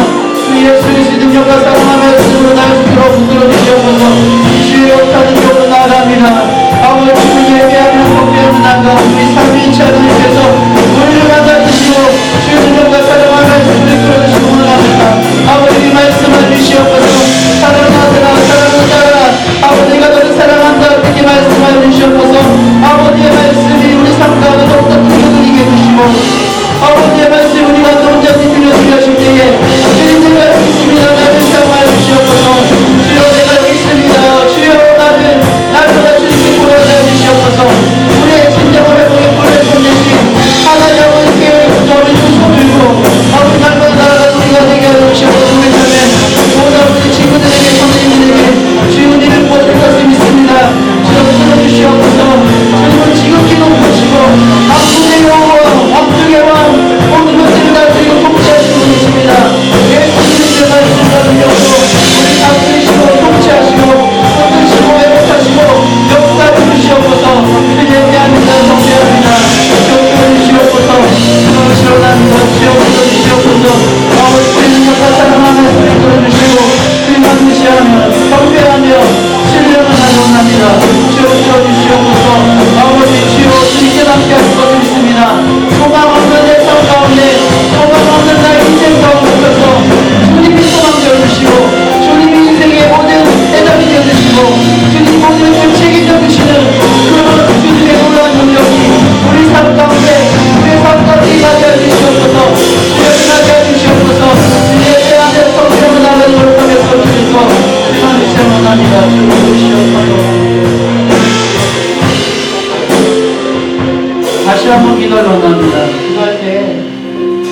주 예수 그리스도의 능력과 사랑과 말씀으로 날 스스로 붙들어 주시옵소서. 주의 욕하는 교로 나아갑니다. 아버지 주님 예배하며 복되는 나아가 우리 삶의 인차들께서 우리를 만나주시고 주의 능력과 사랑과 말씀으로 이끌어 주시고 원합니다. 아버지 말씀을 주시옵소서. 사랑하는 아들아, 사랑하는 딸아, 아버지가 너를 사랑한다 그렇게 말씀하여 주시옵소서. 아버지의 말씀이 우리 삶 가운데 더욱더 들려드리게 해주시고 아버지의 말씀 우리가 또 온전히 들려드리게 하실 때에 주님 내가 여기 있습니다. 나를 사용하여 주시옵소서. 주여 내가 여기 있습니다. 주여 나를 주님께 보내주여 주시옵소서. 우리의 진정한 회복의 불을 보내시 하나님 아버지께 저를 두손 들고 아버지 날마다 나아가는 우리가 되게 하여 주시옵소서. 우리 삶에 모든 우리 친구들에게 선생님들에게 주님을 보여줄 것을 믿습니다. 주여 들어주시옵소서. 다시 한번 기도를 원합니다. 기도할 때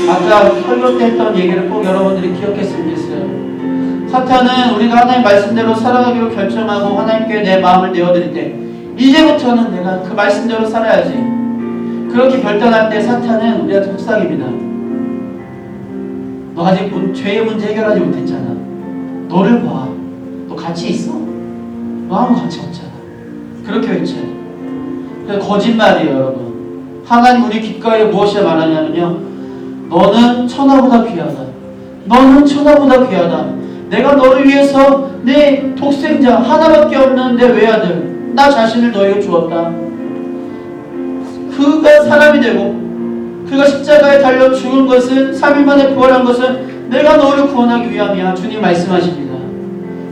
아까 설교 때 했던 얘기를 꼭 여러분들이 기억했으면 좋겠어요. 사탄은 우리가 하나님 말씀대로 살아가기로 결정하고 하나님께 내 마음을 내어드릴 때 이제부터는 내가 그 말씀대로 살아야지, 그렇게 결단할 때 사탄은 우리한테 속삭입니다. 너 아직 죄의 문제 해결하지 못했잖아. 너를 봐. 너 가치 있어? 너 아무 가치 없잖아. 그렇게 외쳐요. 그래서 거짓말이에요, 여러분. 하나님 우리 귓가에 무엇이 말하냐면요, 너는 천하보다 귀하다. 너는 천하보다 귀하다. 내가 너를 위해서 내 독생자 하나밖에 없는 내 외아들 나 자신을 너에게 주었다. 그가 사람이 되고 그가 십자가에 달려 죽은 것은 3일 만에 부활한 것은 내가 너를 구원하기 위함이야. 주님 말씀하십니다.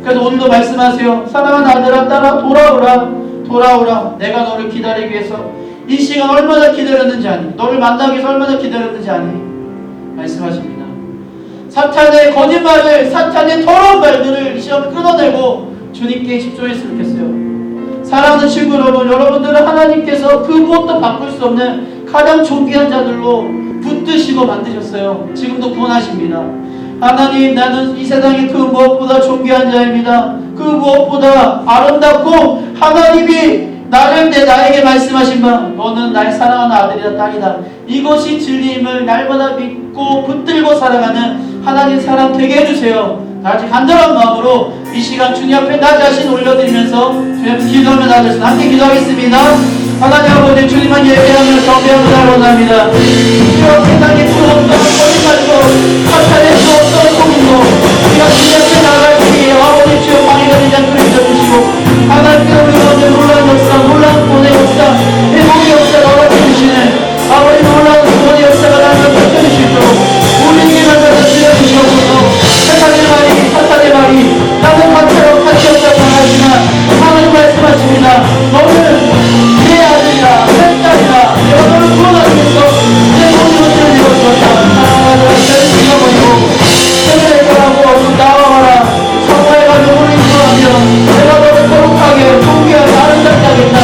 그래서 오늘도 말씀하세요. 사랑하는 아들아, 따라 돌아오라. 돌아오라. 내가 너를 기다리기 위해서 이 시간 얼마나 기다렸는지 아니? 너를 만나기 위해서 얼마나 기다렸는지 아니? 말씀하십니다. 사탄의 거짓말을, 사탄의 더러운 말들을 이 시간 끊어내고 주님께 집중했으면 좋겠어요. 사랑하는 친구 여러분, 여러분들은 하나님께서 그 무엇도 바꿀 수 없는 가장 존귀한 자들로 붙드시고 만드셨어요. 지금도 구원하십니다. 하나님, 나는 이 세상의 그 무엇보다 존귀한 자입니다. 그 무엇보다 아름답고 하나님이 나에게 말씀하신 바, 너는 나의 사랑하는 아들이다, 딸이다. 이것이 진리임을 날마다 믿고 붙들고 살아가는 하나님 사람 되게 해주세요. 다같이 간절한 마음으로 이 시간 주님 앞에 나 자신 올려드리면서 주님 앞에 기도하며 나 자신 함께 기도하겠습니다. 하나님 아버지, 주님만 예배하며 경배하며 나아갑니다. 주여, 세상의 그 어떤 거짓말도 사탄의 그 어떤 속임도 우리가 주님 앞에 나갈 때에 아버지 주여 방해가 되지 않도록 해주시고, 하나님께서 우리 가운데 놀라운 역사, 놀라운 구원의 역사, 회복의 역사를 허락해주시는 아버지 놀라운 구원의 역사가 나를 펼쳐주실 수 있도록 우리에게 말씀을 들려주시옵소서. 사탄의 말이 나는 가짜로 가치 없다고 하지만 하나님 말씀하십니다. 너는 내 아들이라, 내 딸이라. 내가 너를 구원하기 위해서 내 모든 것을 내어주었다. 사랑하는 아들을 죽여버리고 세상을 해결하고 나와라. 성화해가지고 우리 구원하며 내가 너를 거룩하게 존귀하게 아름답게 하겠다.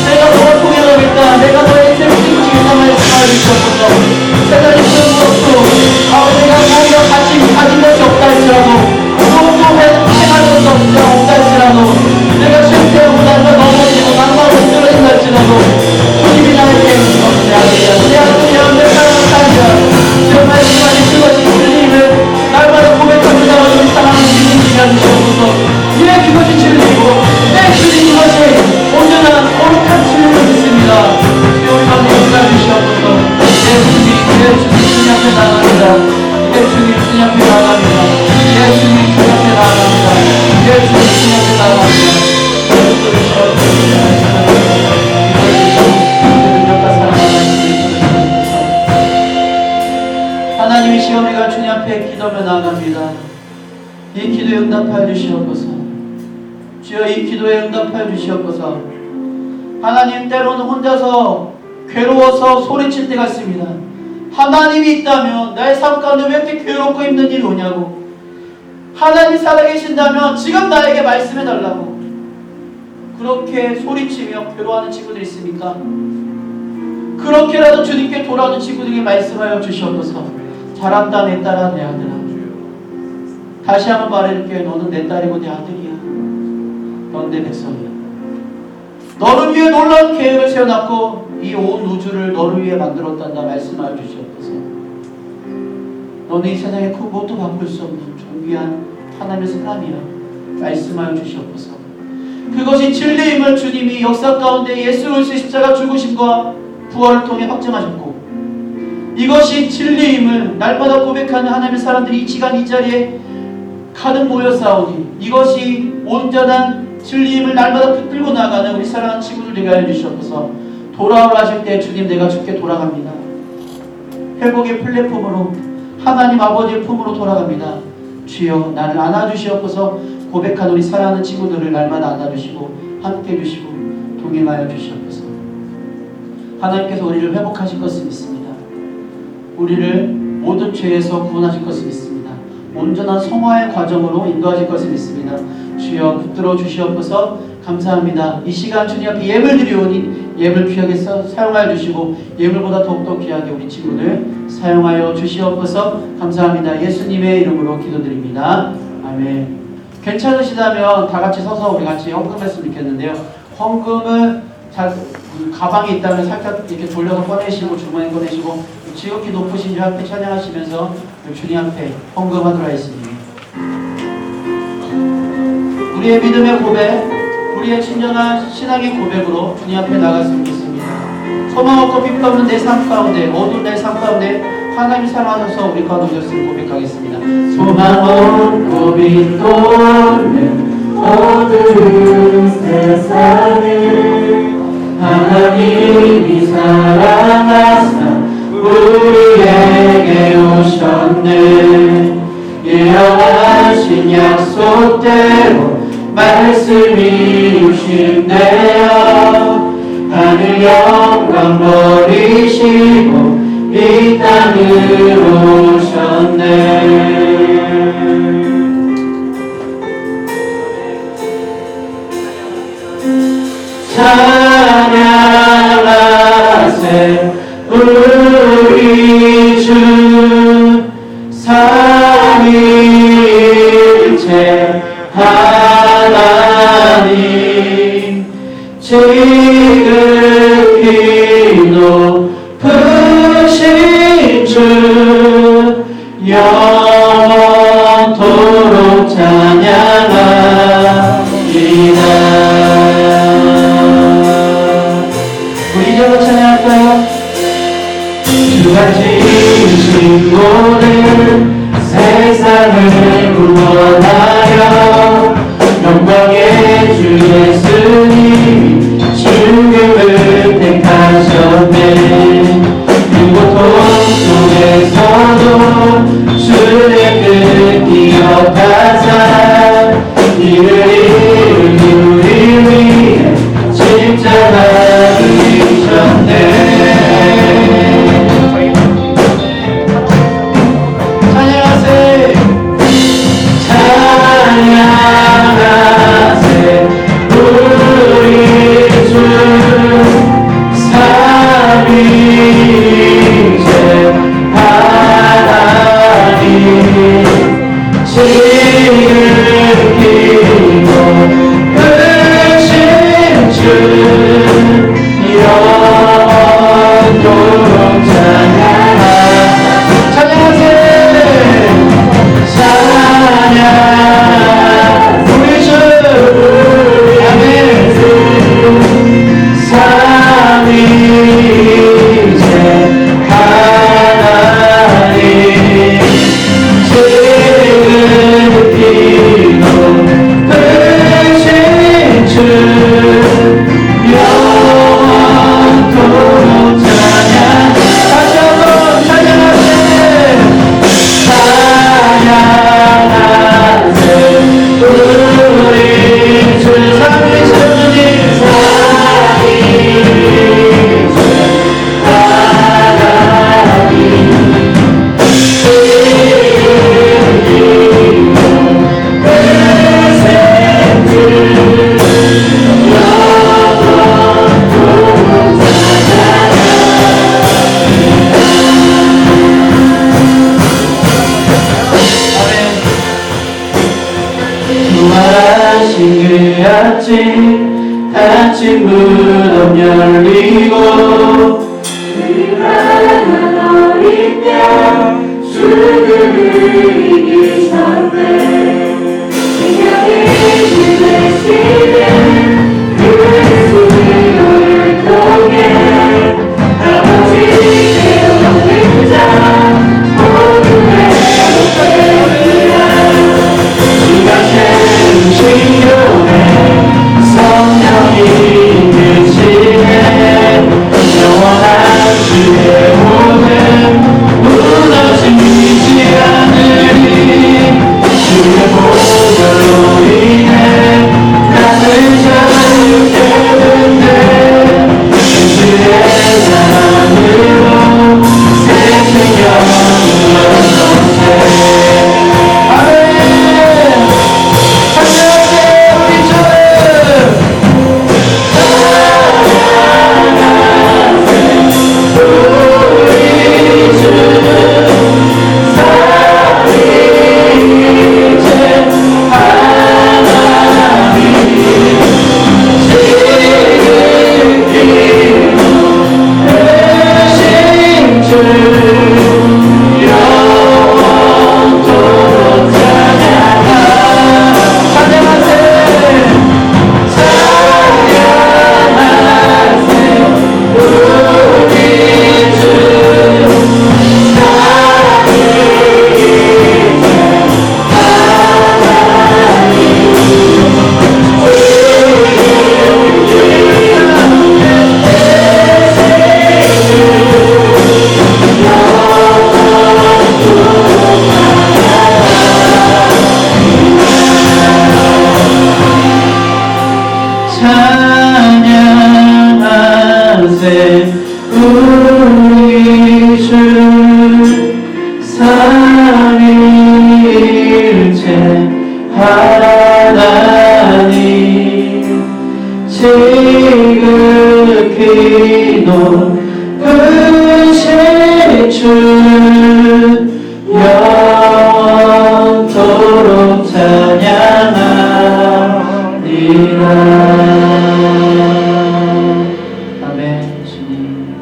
내가 너를 통행하겠다. 내가 너의 인생을 지키겠다 말씀하여 주시옵소서. 세상에 그 무엇도 내가 자기가 가진 것이 없다 할지라도 무엇도 행할 것이 없다 할지라도 내가 실패하고 나가 넘어지고 낙마하고 쓰러진다 할지라도 주님이 나에게 내 아들이야, 내 아들이야, 내 사랑하는 딸이야. 내 말씀하신 그것이 진리임을 날마다 고백하며 나가는 사랑하는 주님이 해주시옵소서. 예, 그것이 진리이고 내 주님 이것이 온전한 거룩한 진리를 믿습니다. 우리 가운데 역사해 주시옵소서. 예, 주님 앞에 나갑니다. 예, 주님 주님 앞에 나갑니다. 예, 주님 주님 앞에 나갑니다. 예, 주님 주님 앞에 나갑니다. 하나님의 시험이가 주님 앞에 기도하며 나아갑니다. 이 기도에 응답하여 주시옵소서. 주여, 이 기도에 응답하여 주시옵소서. 하나님, 때로는 혼자서 괴로워서 소리칠 때가 있습니다. 하나님이 있다면 나의 삶 가운데 왜 이렇게 괴롭고 힘든 일이 오냐고. 하나님 살아계신다면 지금 나에게 말씀해달라고 그렇게 소리치며 괴로워하는 친구들 있습니까? 그렇게라도 주님께 돌아오는 친구들에게 말씀하여 주시옵소서. 잘한다 내 딸아, 내 아들아. 다시 한번 말해줄게. 너는 내 딸이고 내 아들이야. 넌 내 백성이야. 너를 위해 놀라운 계획을 세워놨고 이 온 우주를 너를 위해 만들었단다 말씀하여 주시옵소서. 너는 이 세상에 그 무엇도 바꿀 수 없는 존귀한 하나님의 사람이야. 말씀하여 주시옵소서. 그것이 진리임을 주님이 역사 가운데 예수 그리스도의 십자가 죽으심과 부활을 통해 확증하셨고, 이것이 진리임을 날마다 고백하는 하나님의 사람들이 이 시간 이 자리에 가득 모여 싸우니 이것이 온전한 진리임을 날마다 붙들고 나가는 우리 사랑하는 친구들 되게 하여 주시옵소서. 돌아오라 하실 때 주님, 내가 주께 돌아갑니다. 회복의 플랫폼으로 하나님 아버지의 품으로 돌아갑니다. 주여, 나를 안아주시옵소서. 고백한 우리 사랑하는 친구들을 날마다 안아주시고 함께 해주시고 동행하여 주시옵소서. 하나님께서 우리를 회복하실 것을 믿습니다. 우리를 모든 죄에서 구원하실 것을 믿습니다. 온전한 성화의 과정으로 인도하실 것을 믿습니다. 주여, 붙들어 주시옵소서. 감사합니다. 이 시간 주님 앞에 예물 드리오니 예물 귀하게 사용하여 주시고 예물보다 더욱더 귀하게 우리 친구들 사용하여 주시옵소서. 감사합니다. 예수님의 이름으로 기도드립니다. 아멘. 괜찮으시다면 다 같이 서서 우리 같이 헌금했으면 좋겠는데요. 헌금은 가방에 있다면 살짝 이렇게 돌려서 꺼내시고 주머니 꺼내시고 지극히 높으신 주 앞에 찬양하시면서 주님 앞에 헌금하도록 하겠습니다. 우리의 믿음의 고백, 우리의 진정한 신앙의 고백으로 주님 앞에 나갔으면 좋겠습니다. 소망 없고 빛도 없는 내 삶 가운데, 어두운 내 삶 가운데 하나님이 사랑하셔서 우리 가운데 오셨음을 고백하겠습니다. 소망 없고 빛도 없는 어두운 세상을 하나님이 사랑하사 우리에게 오셨네. 예언하신 약속대로 말씀이 유심되어 하늘 영광 버리시고 이 땅으로 오셨네. 찬양하세 우리 주 삼위일체 하나님 지극히 높으신 주 영원토록 찬양하리라. 우리 이제부터 찬양할까요? 주가 지으신 모든 세상을 구원하여 영광의 주 예수님이 죽음을 택하셨네. 그 고통 속에서도 주의 뜻 기억하사 이를 이룬 우리 위해 십자가 지셨네. 찬양 우리 주 삼위일체 하나님 지극히 높으신 주 영원토록 찬양하리라. 아멘. 주님,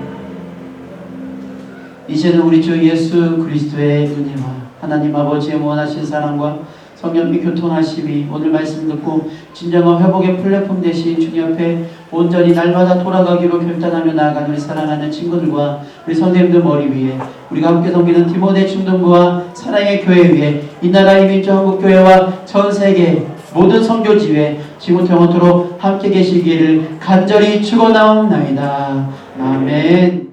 이제는 우리 주 예수 그리스도의 은혜와 하나님 아버지의 무한하신 사랑과 성령의 교통하심이 오늘 말씀 듣고 진정한 회복의 플랫폼 대신 주님 앞에 온전히 날마다 돌아가기로 결단하며 나아가는 우리 사랑하는 친구들과 우리 선생님들 머리 위에 우리가 함께 섬기는 디모데 중등부와 사랑의 교회 위에 이 나라 이민주 한국교회와 전 세계 모든 선교지 위에 지금부터 영원토록 함께 계시기를 간절히 축원하옵나이다. 아멘.